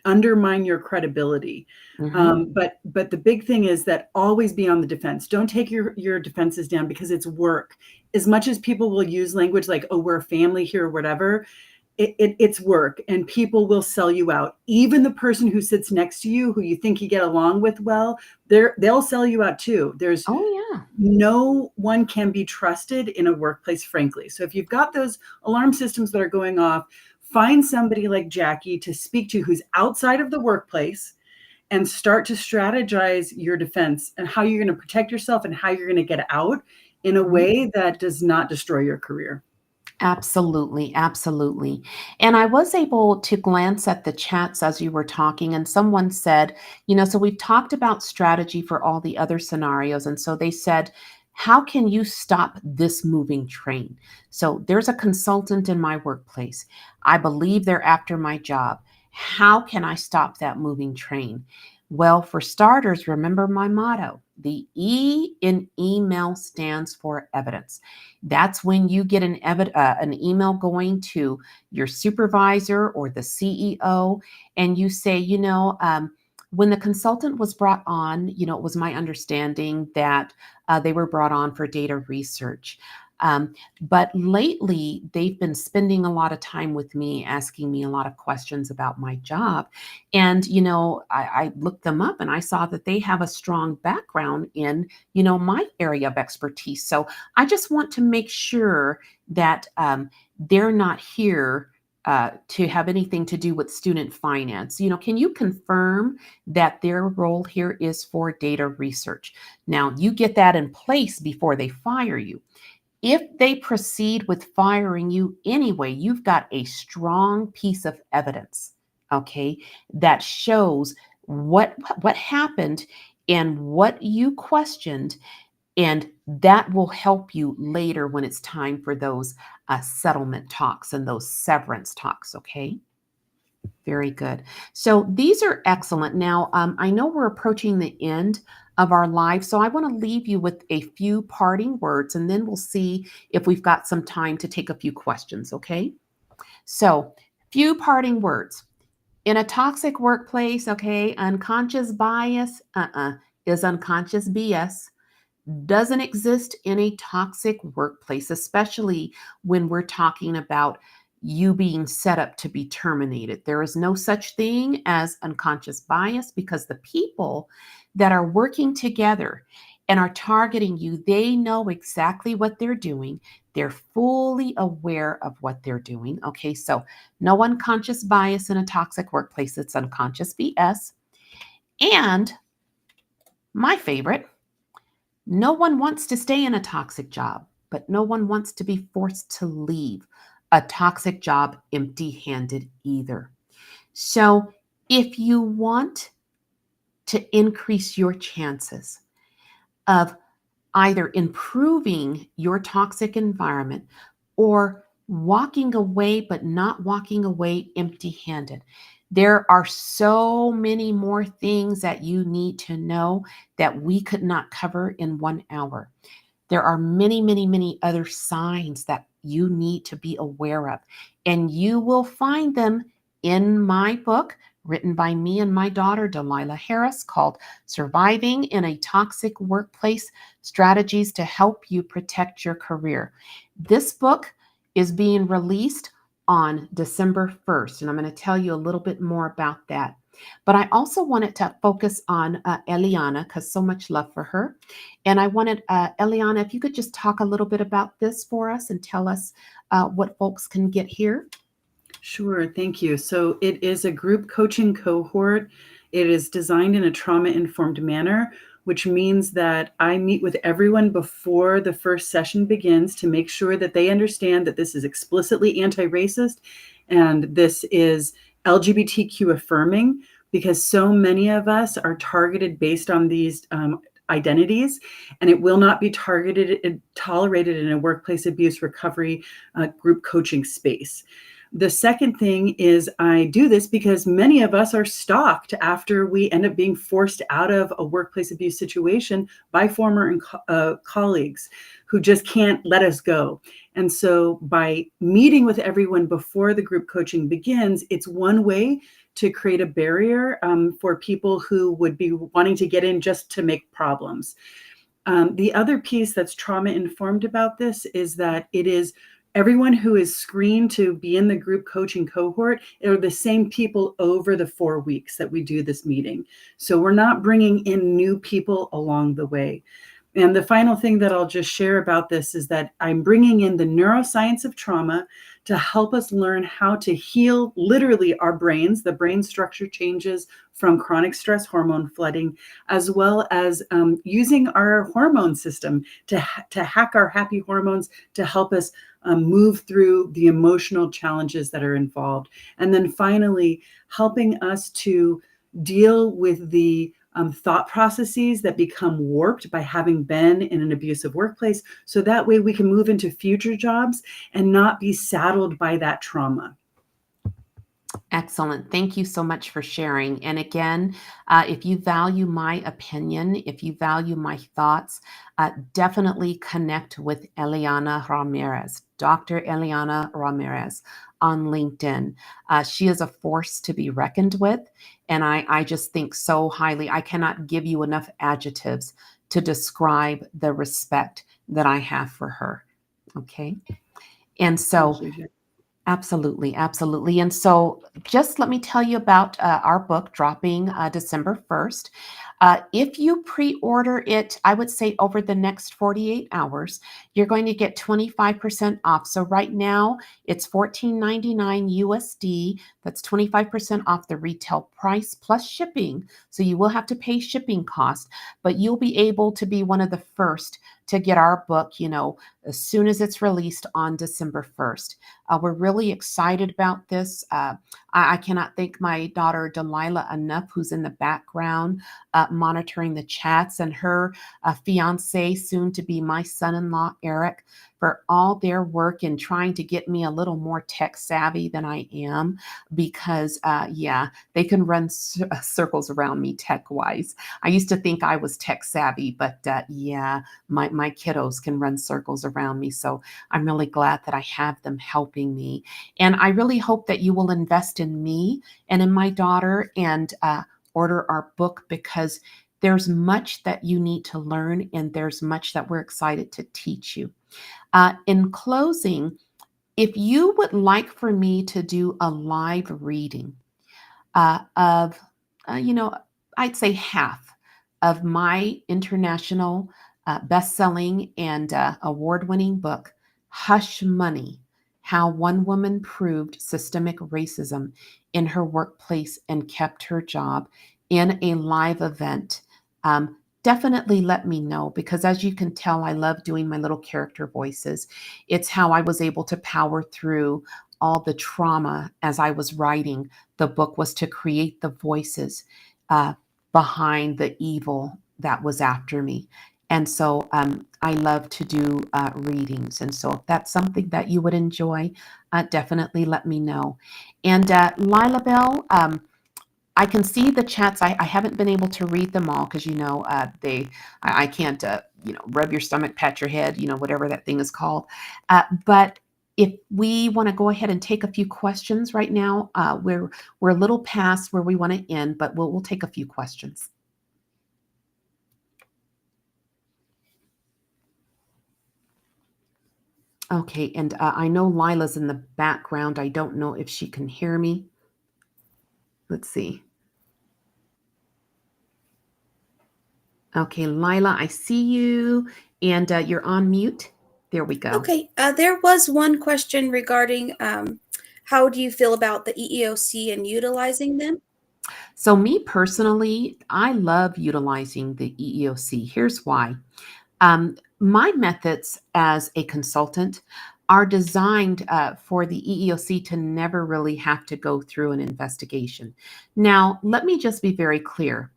undermine your credibility. Mm-hmm. But the big thing is that always be on the defense. Don't take your defenses down, because it's work. As much as people will use language like, oh, we're a family here or whatever, it's work, and people will sell you out. Even the person who sits next to you, who you think you get along with well, they'll sell you out too. There's Oh, yeah. no one can be trusted in a workplace, frankly. So if you've got those alarm systems that are going off, find somebody like Jackie to speak to who's outside of the workplace, and start to strategize your defense and how you're going to protect yourself and how you're going to get out in a Mhm. way that does not destroy your career. Absolutely, absolutely. And I was able to glance at the chats as you were talking, and someone said, so we've talked about strategy for all the other scenarios. And so they said, how can you stop this moving train? So there's a consultant in my workplace. I believe they're after my job. How can I stop that moving train? Well, for starters, remember my motto. The E in email stands for evidence. That's when you get an email going to your supervisor or the CEO, and you say, when the consultant was brought on, it was my understanding that they were brought on for data research. But lately, they've been spending a lot of time with me, asking me a lot of questions about my job. And, I looked them up and I saw that they have a strong background in, my area of expertise. So I just want to make sure that they're not here to have anything to do with student finance. Can you confirm that their role here is for data research? Now, you get that in place before they fire you. If they proceed with firing you anyway, you've got a strong piece of evidence, okay, that shows what happened and what you questioned, and that will help you later when it's time for those settlement talks and those severance talks, okay? Very good. So these are excellent. Now, I know we're approaching the end of our live, so I want to leave you with a few parting words, and then we'll see if we've got some time to take a few questions, okay? So, few parting words. In a toxic workplace, okay, unconscious bias is unconscious BS. doesn't exist in a toxic workplace, especially when we're talking about you being set up to be terminated. There is no such thing as unconscious bias because the people that are working together and are targeting you, they know exactly what they're doing. They're fully aware of what they're doing. Okay, so no unconscious bias in a toxic workplace, it's unconscious BS. And my favorite, no one wants to stay in a toxic job, but no one wants to be forced to leave a toxic job empty handed either. So, if you want to increase your chances of either improving your toxic environment or walking away, but not walking away empty handed, there are so many more things that you need to know that we could not cover in 1 hour. There are many, many, many other signs that you need to be aware of. And you will find them in my book, written by me and my daughter, Delilah Harris, called Surviving in a Toxic Workplace Strategies to Help You Protect Your Career. This book is being released on December 1st, and I'm going to tell you a little bit more about that. But I also wanted to focus on Eliana because so much love for her. And I wanted, Eliana, if you could just talk a little bit about this for us and tell us what folks can get here. Sure, thank you. So it is a group coaching cohort. It is designed in a trauma-informed manner, which means that I meet with everyone before the first session begins to make sure that they understand that this is explicitly anti-racist and this is LGBTQ affirming, because so many of us are targeted based on these identities, and it will not be tolerated in a workplace abuse recovery group coaching space. The second thing is I do this because many of us are stalked after we end up being forced out of a workplace abuse situation by former colleagues who just can't let us go. And so by meeting with everyone before the group coaching begins, it's one way to create a barrier for people who would be wanting to get in just to make problems. The other piece that's trauma informed about this is that it is everyone who is screened to be in the group coaching cohort are the same people over the 4 weeks that we do this meeting. So we're not bringing in new people along the way. And the final thing that I'll just share about this is that I'm bringing in the neuroscience of trauma to help us learn how to heal literally our brains, the brain structure changes from chronic stress hormone flooding, as well as using our hormone system to hack our happy hormones to help us move through the emotional challenges that are involved. And then finally, helping us to deal with the thought processes that become warped by having been in an abusive workplace. So that way we can move into future jobs and not be saddled by that trauma. Excellent. Thank you so much for sharing. And again, if you value my opinion, if you value my thoughts, definitely connect with Eliana Ramirez, Dr. Eliana Ramirez on LinkedIn. She is a force to be reckoned with. And I just think so highly. I cannot give you enough adjectives to describe the respect that I have for her. Okay. And so, absolutely, absolutely. And so just let me tell you about our book dropping December 1st. If you pre-order it, I would say over the next 48 hours, you're going to get 25% off. So right now it's $14.99 USD. That's 25% off the retail price plus shipping. So you will have to pay shipping costs, but you'll be able to be one of the first to get our book, as soon as it's released on December 1st. We're really excited about this. I cannot thank my daughter Delilah enough, who's in the background monitoring the chats, and her fiance, soon to be my son-in-law, Eric, for all their work in trying to get me a little more tech savvy than I am, because they can run circles around me tech wise. I used to think I was tech savvy, but my kiddos can run circles around me. So I'm really glad that I have them helping me. And I really hope that you will invest in me and in my daughter and order our book, because There's much that you need to learn, and there's much that we're excited to teach you. In closing, if you would like for me to do a live reading of, you know, I'd say half of my international best-selling and award-winning book, Hush Money: How One Woman Proved Systemic Racism in Her Workplace and Kept Her Job, in a live event, definitely let me know, because as you can tell, I love doing my little character voices. It's how I was able to power through all the trauma as I was writing the book, was to create the voices uh, behind the evil that was after me. And so I love to do readings. And so if that's something that you would enjoy, definitely let me know. And Lila Bell, I can see the chats. I haven't been able to read them all because, I can't, rub your stomach, pat your head, whatever that thing is called. But if we want to go ahead and take a few questions right now, we're a little past where we want to end, but we'll take a few questions. Okay, and I know Lila's in the background. I don't know if she can hear me. Let's see. Okay, Lila, I see you, and you're on mute. There we go. Okay, there was one question regarding how do you feel about the EEOC and utilizing them? So, me personally, I love utilizing the EEOC. Here's why. My methods as a consultant are designed for the EEOC to never really have to go through an investigation. Now, let me just be very clear.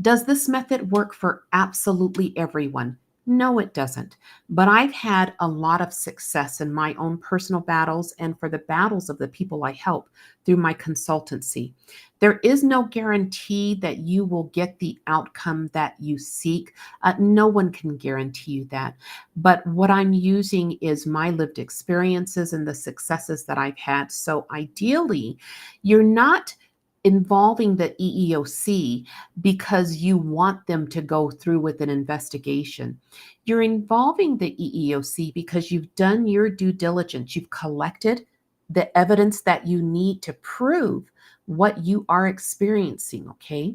Does this method work for absolutely everyone? No, it doesn't. But I've had a lot of success in my own personal battles and for the battles of the people I help through my consultancy. There is no guarantee that you will get the outcome that you seek. No one can guarantee you that. But what I'm using is my lived experiences and the successes that I've had. So ideally, you're not involving the EEOC because you want them to go through with an investigation. You're involving the EEOC because you've done your due diligence. You've collected the evidence that you need to prove what you are experiencing, okay?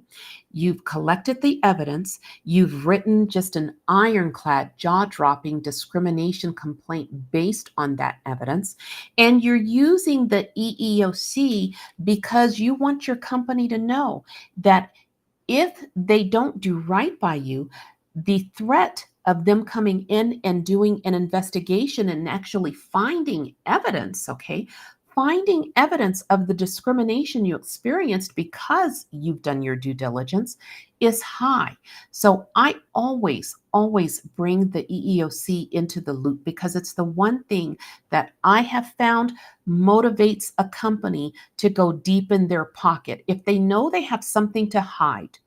You've collected the evidence. You've written just an ironclad, jaw-dropping discrimination complaint based on that evidence. And you're using the EEOC because you want your company to know that if they don't do right by you, the threat of them coming in and doing an investigation and actually finding evidence, okay, finding evidence of the discrimination you experienced because you've done your due diligence is high. So I always bring the EEOC into the loop because it's the one thing that I have found motivates a company to go deep in their pocket. If they know they have something to hide,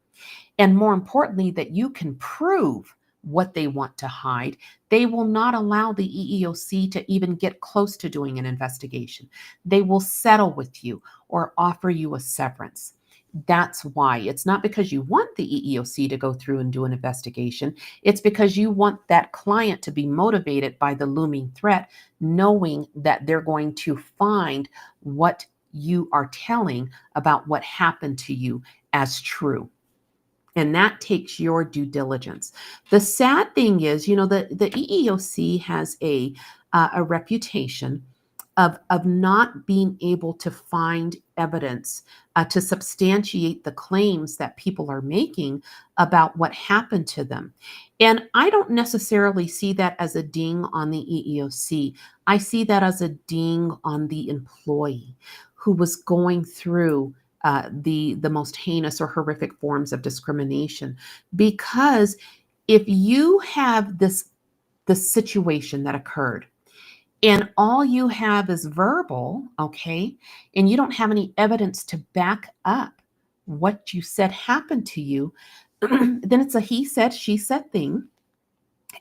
and more importantly, that you can prove what they want to hide, they will not allow the EEOC to even get close to doing an investigation. They will settle with you or offer you a severance. That's why. It's not because you want the EEOC to go through and do an investigation. It's because you want that client to be motivated by the looming threat, knowing that they're going to find what you are telling about what happened to you as true. And that takes your due diligence. The sad thing is, the EEOC has a reputation of not being able to find evidence to substantiate the claims that people are making about what happened to them. And I don't necessarily see that as a ding on the EEOC. I see that as a ding on the employee who was going through the most heinous or horrific forms of discrimination. Because if you have this situation that occurred and all you have is verbal, okay, and you don't have any evidence to back up what you said happened to you, then it's a he said, she said thing.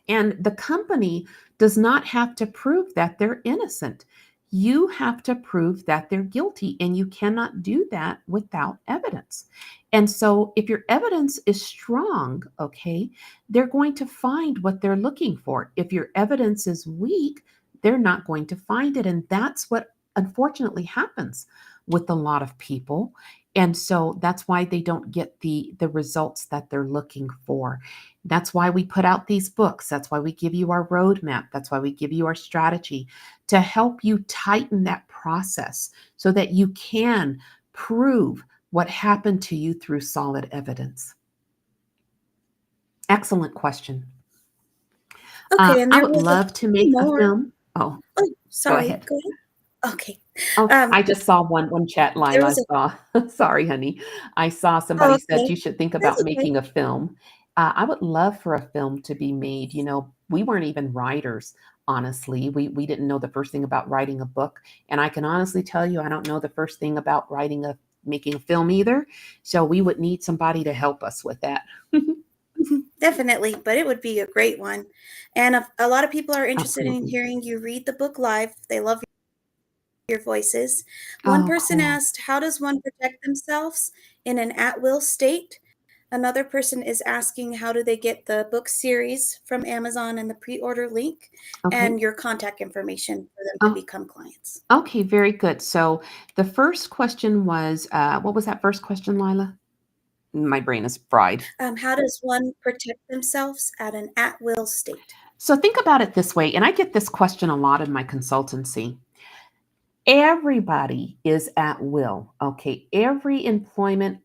And the company does not have to prove that they're innocent. You have to prove that they're guilty, and you cannot do that without evidence. And so, if your evidence is strong, okay, they're going to find what they're looking for. If your evidence is weak, they're not going to find it. And that's what unfortunately happens with a lot of people. And so that's why they don't get the results that they're looking for. That's why we put out these books. That's why we give you our roadmap. That's why we give you our strategy to help you tighten that process so that you can prove what happened to you through solid evidence. Excellent question. Okay, and I there would was a love to few make a more. film. Oh, Oh, go sorry. ahead. Go ahead. Okay. Oh, I There just saw one chat, there Lila. was a I saw. Sorry, honey. I saw Oh, somebody said okay. you should think That's about okay. making a film. I would love for a film to be made. We weren't even writers, honestly. We didn't know the first thing about writing a book, and I can honestly tell you, I don't know the first thing about making a film either. So we would need somebody to help us with that. Definitely, but it would be a great one. And a lot of people are interested in Absolutely. hearing you read the book live. They love your voices. One Oh, person cool. asked, how does one protect themselves in an at-will state? Another person is asking, how do they get the book series from Amazon and the pre-order link Okay. and your contact information for them to Oh, become clients? okay. Very good. So the first question was, what was that first question, Lila? My brain is fried. How does one protect themselves at an at-will state? So think about it this way, and I get this question a lot in my consultancy. Everybody is at will. Okay. Every employment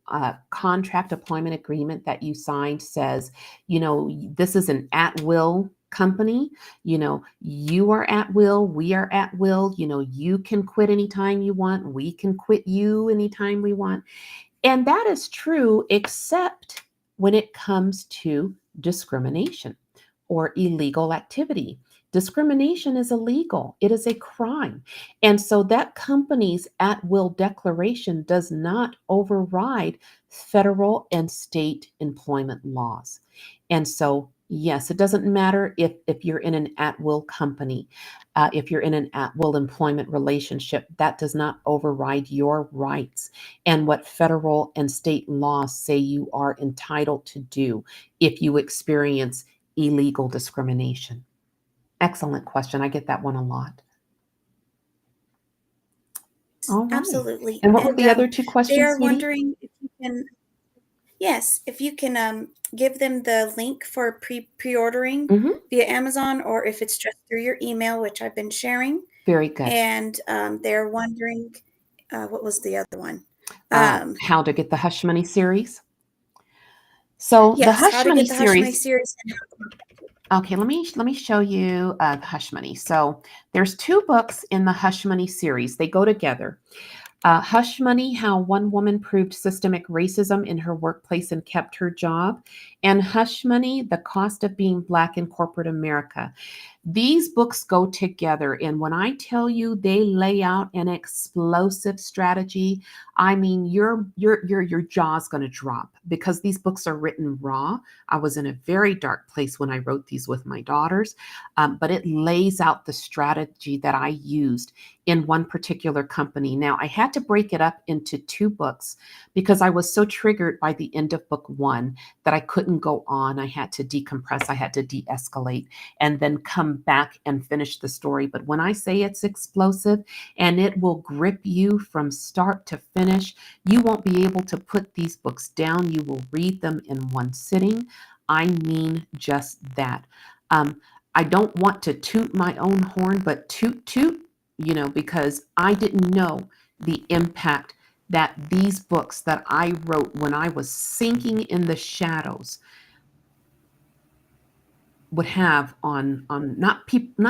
contract, employment agreement that you signed says, this is an at will company. You are at will. We are at will. You can quit anytime you want. We can quit you anytime we want. And that is true, except when it comes to discrimination or illegal activity. Discrimination is illegal, it is a crime. And so that company's at will declaration does not override federal and state employment laws. And so, yes, it doesn't matter if you're in an at will company, if you're in an at will employment relationship, that does not override your rights and what federal and state laws say you are entitled to do if you experience illegal discrimination. Excellent question. I get that one a lot. All right. Absolutely. And what were And the other two they questions, are sweetie? wondering if you can, yes, if you can give them the link for pre-ordering Hmm. via Amazon or if it's just through your email, which I've been sharing. Very good. And they're wondering, what was the other one? Um, How to get the Hush Money series. So the yes, how Hush to Money get the Hush Money series. series. And Okay, let me show you the Hush Money. So there's two books in the Hush Money series. They go together. Hush Money: How One Woman Proved Systemic Racism in Her Workplace and Kept Her Job, and Hush Money: The Cost of Being Black in Corporate America. These books go together, and when I tell you they lay out an explosive strategy, I mean your jaw's going to drop because these books are written raw. I was in a very dark place when I wrote these with my daughters, but it lays out the strategy that I used in one particular company. Now, I had to break it up into two books because I was so triggered by the end of book one that I couldn't go on. I had to decompress, I had to de escalate, and then come back and finish the story. But when I say it's explosive and it will grip you from start to finish, you won't be able to put these books down. You will read them in one sitting. I mean just that. I don't want to toot my own horn, but toot, because I didn't know the impact that these books that I wrote when I was sinking in the shadows would have on not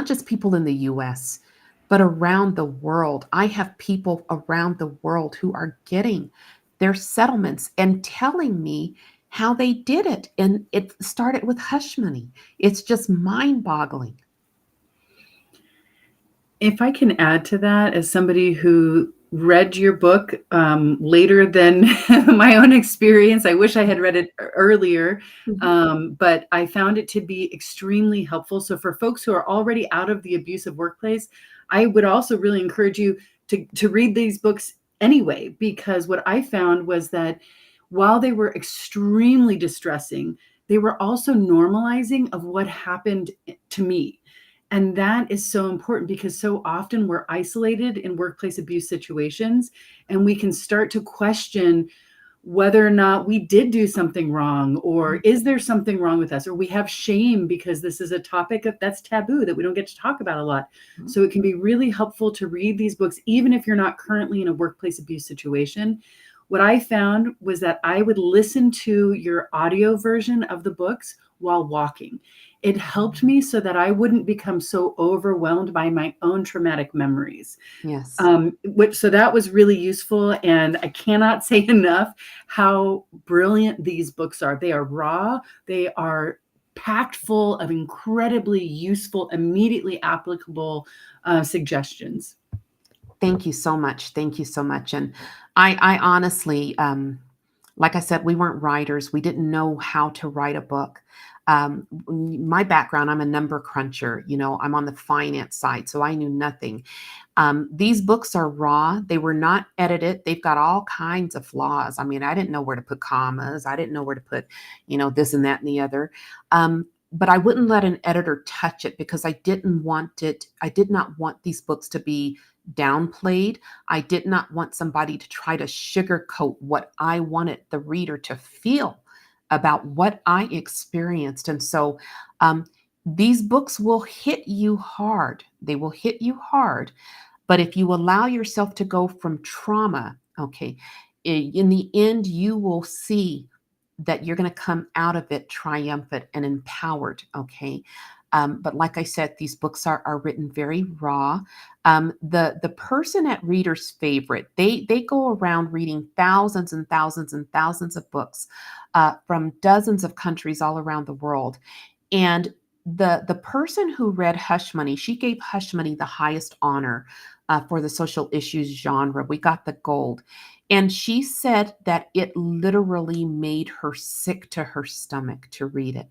just people in the US, but around the world. I have people around the world who are getting their settlements and telling me how they did it. And it started with hush money. It's just mind-boggling. If I can add to that, as somebody who read your book later than my own experience. I wish I had read it earlier, but I found it to be extremely helpful. So for folks who are already out of the abusive workplace, I would also really encourage you to read these books anyway, because what I found was that while they were extremely distressing, they were also normalizing of what happened to me. And that is so important because so often we're isolated in workplace abuse situations, and we can start to question whether or not we did do something wrong, or is there something wrong with us, or we have shame because this is a topic that's taboo that we don't get to talk about a lot. So it can be really helpful to read these books, even if you're not currently in a workplace abuse situation. What I found was that I would listen to your audio version of the books while walking. It helped me so that I wouldn't become so overwhelmed by my own traumatic memories. Yes. So that was really useful. And I cannot say enough how brilliant these books are. They are raw. They are packed full of incredibly useful, immediately applicable suggestions. Thank you so much. Thank you so much. And I honestly, like I said, we weren't writers. We didn't know how to write a book. My background, I'm a number cruncher. I'm on the finance side, so I knew nothing. These books are raw. They were not edited. They've got all kinds of flaws. I mean, I didn't know where to put commas. I didn't know where to put, this and that and the other. But I wouldn't let an editor touch it because I didn't want it. I did not want these books to be downplayed. I did not want somebody to try to sugarcoat what I wanted the reader to feel about what I experienced. And so these books will hit you hard. They will hit you hard. But if you allow yourself to go from trauma, okay, in the end, you will see that you're going to come out of it triumphant and empowered, okay? But like I said, these books are written very raw. The person at Reader's Favorite, they go around reading thousands and thousands and thousands of books from dozens of countries all around the world. And the person who read Hush Money, she gave Hush Money the highest honor for the social issues genre. We got the gold. And she said that it literally made her sick to her stomach to read it.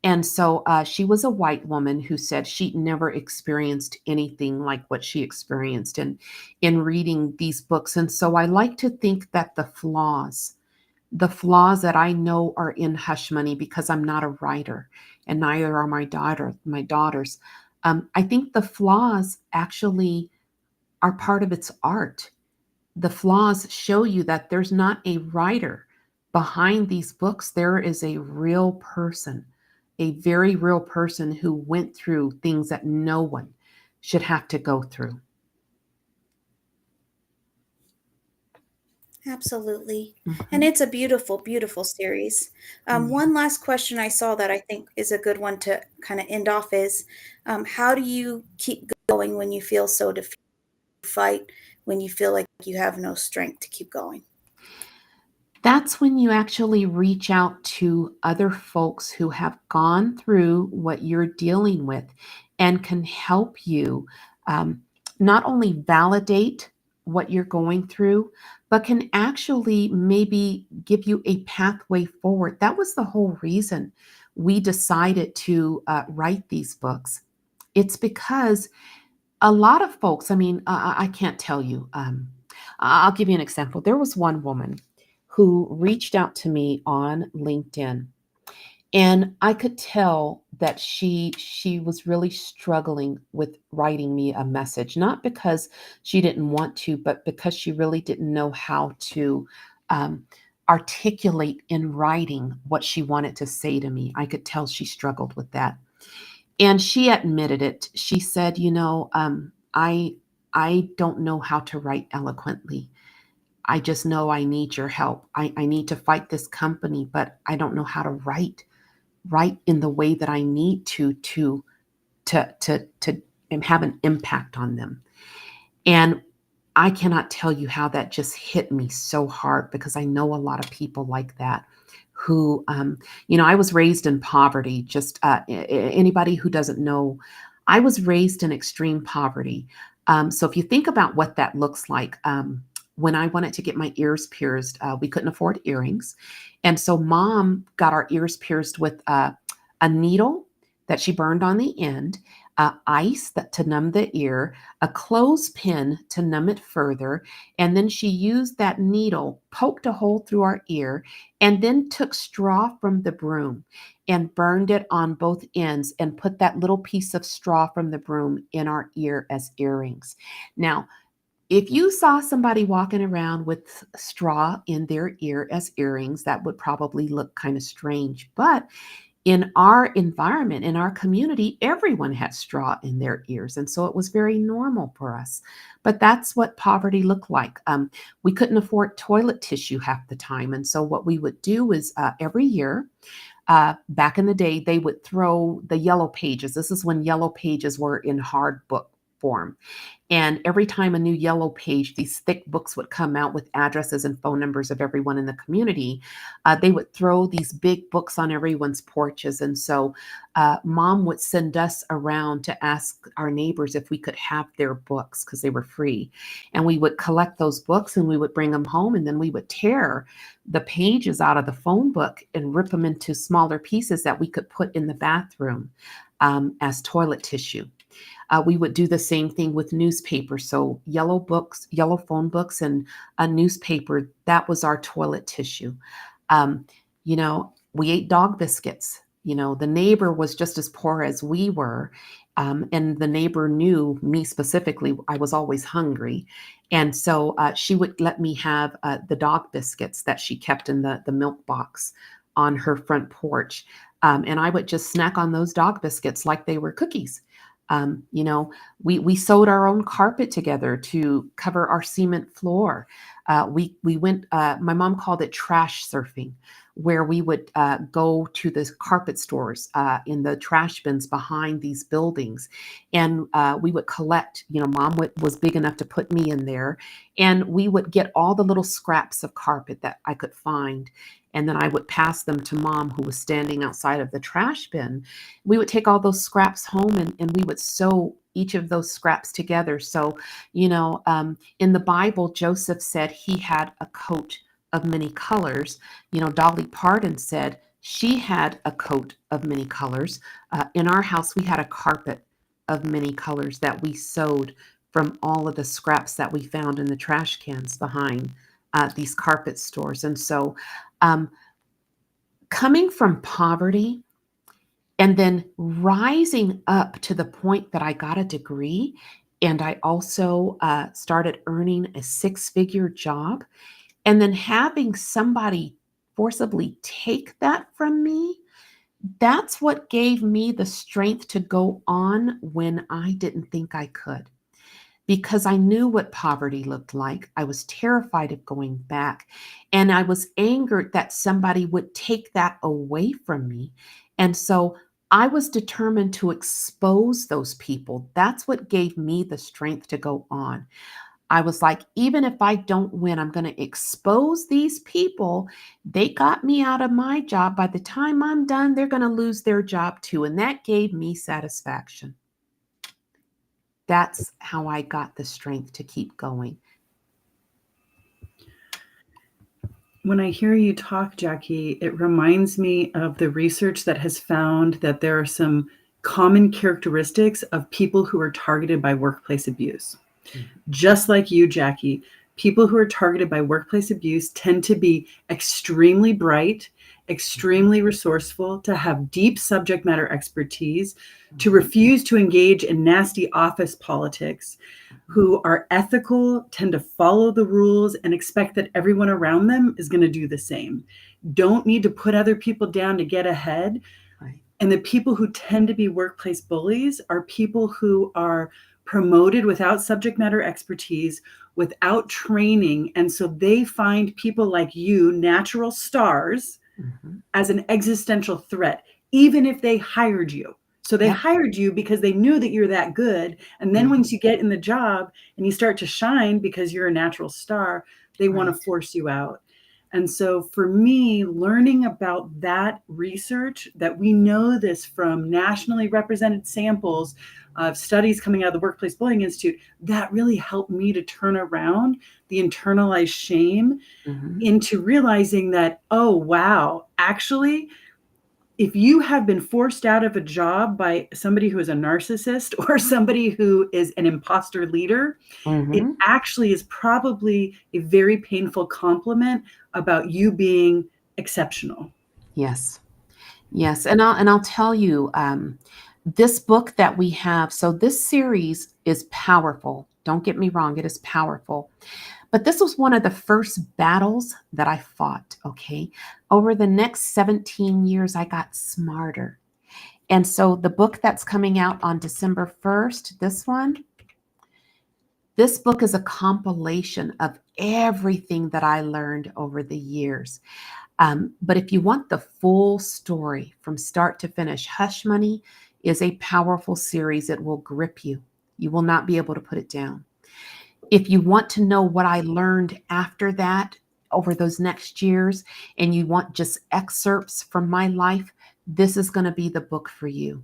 And so she was a white woman who said she'd never experienced anything like what she experienced in reading these books. And so I like to think that the flaws that I know are in Hush Money, because I'm not a writer and neither are my daughters. I think the flaws actually are part of its art. The flaws show you that there's not a writer behind these books. There is a real person, a very real person who went through things that no one should have to go through. Absolutely. And Mhm. it's a beautiful, beautiful series. One last question I saw that I think is a good one to kind of end off is how do you keep going when you feel so defeated? Fight when you feel like you have no strength to keep going? That's when you actually reach out to other folks who have gone through what you're dealing with and can help you um, not only validate what you're going through, but can actually maybe give you a pathway forward. That was the whole reason we decided to write these books. It's because a lot of folks, I mean, I can't tell you. I'll give you an example. There was one woman who reached out to me on LinkedIn, and I could tell that she was really struggling with writing me a message, not because she didn't want to, but because she really didn't know how to um, articulate in writing what she wanted to say to me. I could tell she struggled with that. And she admitted it. She said, I don't know how to write eloquently. I just know I need your help. I need to fight this company, but I don't know how to write in the way that I need to have an impact on them. And I cannot tell you how that just hit me so hard, because I know a lot of people like that who, I was raised in poverty. Just anybody who doesn't know, I was raised in extreme poverty. So if you think about what that looks like, when I wanted to get my ears pierced, we couldn't afford earrings. And so mom got our ears pierced with a needle that she burned on the end, ice to numb the ear, a clothespin to numb it further, and then she used that needle, poked a hole through our ear, and then took straw from the broom and burned it on both ends and put that little piece of straw from the broom in our ear as earrings. Now, if you saw somebody walking around with straw in their ear as earrings, that would probably look kind of strange. But in our environment, in our community, everyone had straw in their ears. And so it was very normal for us. But that's what poverty looked like. We couldn't afford toilet tissue half the time. And so what we would do is every year, back in the day, they would throw the yellow pages. This is when yellow pages were in hard book form. And every time a new yellow page, these thick books would come out with addresses and phone numbers of everyone in the community. They would throw these big books on everyone's porches. And so mom would send us around to ask our neighbors if we could have their books because they were free. And we would collect those books and we would bring them home. And then we would tear the pages out of the phone book and rip them into smaller pieces that we could put in the bathroom as toilet tissue. We would do the same thing with newspapers. So yellow books, yellow phone books, and a newspaper, that was our toilet tissue. Um, we ate dog biscuits. The neighbor was just as poor as we were. And the neighbor knew me specifically. I was always hungry. And so she would let me have the dog biscuits that she kept in the milk box on her front porch. And I would just snack on those dog biscuits like they were cookies. We sewed our own carpet together to cover our cement floor. We went. My mom called it trash surfing, where we would go to the carpet stores in the trash bins behind these buildings, and we would collect. Mom was big enough to put me in there, and we would get all the little scraps of carpet that I could find. And then I would pass them to mom, who was standing outside of the trash bin. We would take all those scraps home and we would sew each of those scraps together. So, in the Bible, Joseph said he had a coat of many colors. Dolly Parton said she had a coat of many colors. In our house, we had a carpet of many colors that we sewed from all of the scraps that we found in the trash cans behind these carpet stores. And so, coming from poverty and then rising up to the point that I got a degree and I also started earning a 6-figure job, and then having somebody forcibly take that from me, that's what gave me the strength to go on when I didn't think I could. Because I knew what poverty looked like. I was terrified of going back. And I was angered that somebody would take that away from me. And so I was determined to expose those people. That's what gave me the strength to go on. I was like, even if I don't win, I'm going to expose these people. They got me out of my job. By the time I'm done, they're going to lose their job too. And that gave me satisfaction. That's how I got the strength to keep going. When I hear you talk, Jackie, it reminds me of the research that has found that there are some common characteristics of people who are targeted by workplace abuse. Mm-hmm. Just like you, Jackie, people who are targeted by workplace abuse tend to be extremely bright, extremely resourceful, to have deep subject matter expertise, to refuse to engage in nasty office politics, who are ethical, tend to follow the rules, and expect that everyone around them is going to do the same. Don't need to put other people down to get ahead. Right. And the people who tend to be workplace bullies are people who are promoted without subject matter expertise, without training. And so they find people like you, natural stars, as an existential threat, even if they hired you. So they hired you because they knew that you're that good. And then once you get in the job and you start to shine because you're a natural star, they want to force you out. And so for me, learning about that research, that we know this from nationally represented samples of studies coming out of the Workplace Bullying Institute, that really helped me to turn around the internalized shame into realizing that, oh, wow, actually, if you have been forced out of a job by somebody who is a narcissist or somebody who is an imposter leader, it actually is probably a very painful compliment about you being exceptional. Yes. Yes. And I'll tell you, this book that we have, so this series is powerful. Don't get me wrong, it is powerful. But this was one of the first battles that I fought, okay? Over the next 17 years, I got smarter. And so the book that's coming out on December 1st, this book is a compilation of everything that I learned over the years. But if you want the full story from start to finish, Hush Money is a powerful series. It will grip you. You will not be able to put it down. If you want to know what I learned after that over those next years, and you want just excerpts from my life, this is going to be the book for you.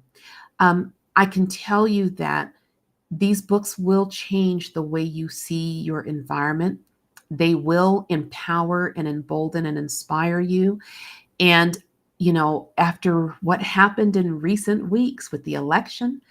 I can tell you that these books will change the way you see your environment. They will empower and embolden and inspire you. And, after what happened in recent weeks with the election,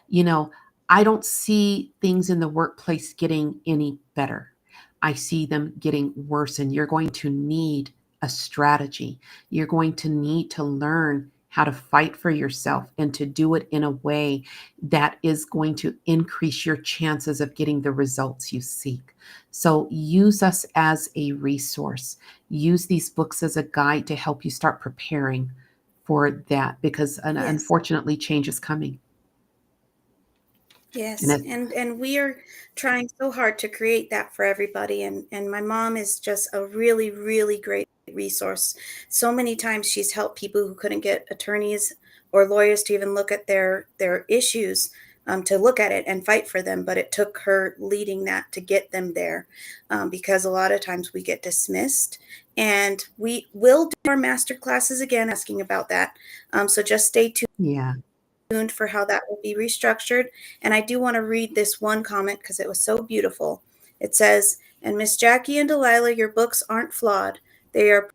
you know, I don't see things in the workplace getting any better. I see them getting worse, and you're going to need a strategy. You're going to need to learn how to fight for yourself and to do it in a way that is going to increase your chances of getting the results you seek. So use us as a resource. Use these books as a guide to help you start preparing for that, because Yes. unfortunately change is coming. And Yes, it, and we are trying so hard to create that for everybody, and my mom is just a really, really great resource. So many times she's helped people who couldn't get attorneys or lawyers to even look at their issues, to look at it and fight for them. But it took her leading that to get them there, because a lot of times we get dismissed. And we will do our master classes again, asking about that. So just stay yeah. tuned for how that will be restructured. And I do want to read this one comment because it was so beautiful. It says, "And Miss Jackie and Delilah, your books aren't flawed. They are.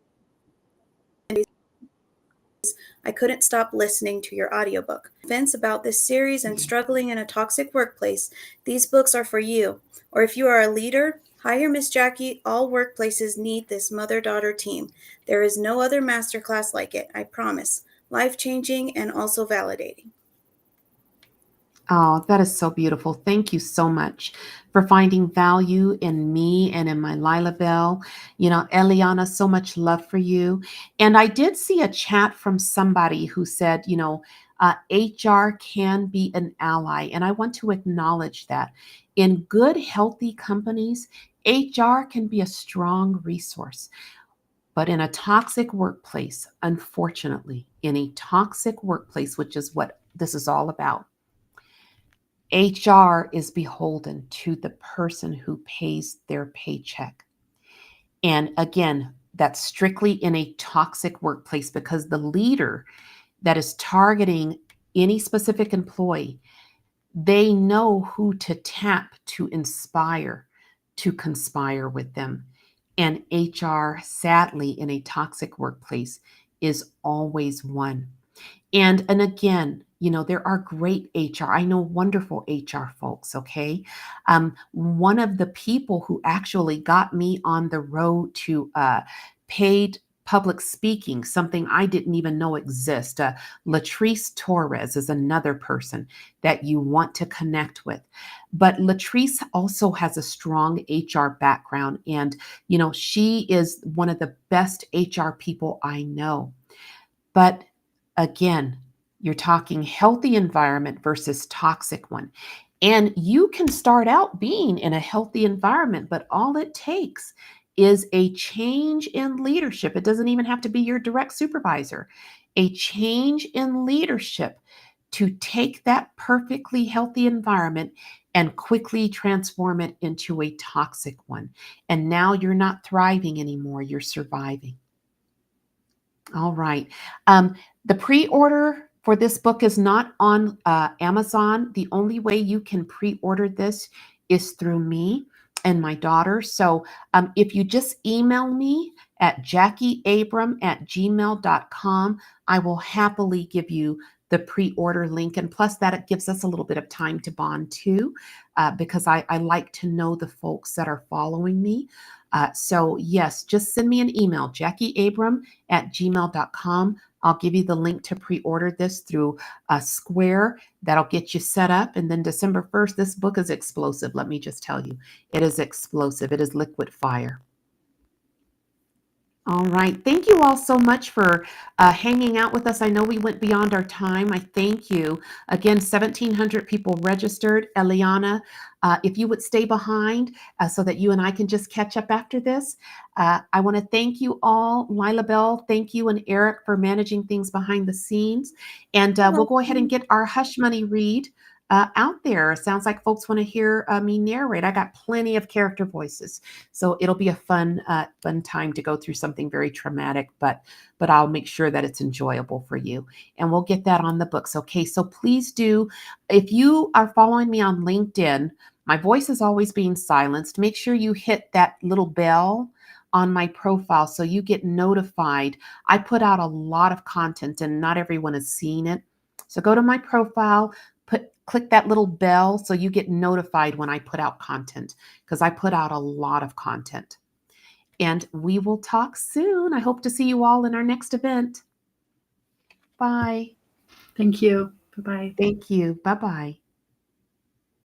I couldn't stop listening to your audiobook. Vince, about this series and struggling in a toxic workplace, these books are for you. Or if you are a leader, hire Miss Jackie. All workplaces need this mother-daughter team. There is no other masterclass like it, I promise. Life-changing and also validating." Oh, that is so beautiful. Thank you so much for finding value in me and in my Lila Bell. Eliana, so much love for you. And I did see a chat from somebody who said, HR can be an ally. And I want to acknowledge that. In good, healthy companies, HR can be a strong resource. But in a toxic workplace, unfortunately, in a toxic workplace, which is what this is all about, HR is beholden to the person who pays their paycheck. And again, that's strictly in a toxic workplace, because the leader that is targeting any specific employee, they know who to tap to inspire, to conspire with them. And HR, sadly, in a toxic workplace, is always one. And again, there are great HR. I know wonderful HR folks, okay? One of the people who actually got me on the road to paid public speaking, something I didn't even know exist. Latrice Torres is another person that you want to connect with. But Latrice also has a strong HR background, and she is one of the best HR people I know. But again, you're talking healthy environment versus toxic one. And you can start out being in a healthy environment, but all it takes is a change in leadership. It doesn't even have to be your direct supervisor. A change in leadership to take that perfectly healthy environment and quickly transform it into a toxic one. And now you're not thriving anymore, you're surviving. All right. The pre-order for this book is not on Amazon. The only way you can pre-order this is through me and my daughter. So if you just email me at jackieabram@gmail.com, I will happily give you the pre-order link. And plus that, it gives us a little bit of time to bond too, because I like to know the folks that are following me. So yes, just send me an email, jackieabram@gmail.com. I'll give you the link to pre-order this through Square. That'll get you set up. And then December 1st, this book is explosive. Let me just tell you, it is explosive. It is liquid fire. All right. Thank you all so much for hanging out with us. I know we went beyond our time. I thank you. Again, 1,700 people registered. Eliana, if you would stay behind so that you and I can just catch up after this. I want to thank you all. Lila Bell, thank you, and Eric for managing things behind the scenes. And we'll go ahead and get our Hush Money read out there. Sounds like folks want to hear me narrate. I got plenty of character voices, so it'll be a fun time to go through something very traumatic, but I'll make sure that it's enjoyable for you, and we'll get that on the books. Okay, so please do, if you are following me on LinkedIn, my voice is always being silenced. Make sure you hit that little bell on my profile so you get notified. I put out a lot of content and not everyone is seeing it. So go to my profile, click that little bell so you get notified when I put out content, because I put out a lot of content. And we will talk soon. I hope to see you all in our next event. Bye. Thank you. Bye-bye. Thank you. Bye-bye.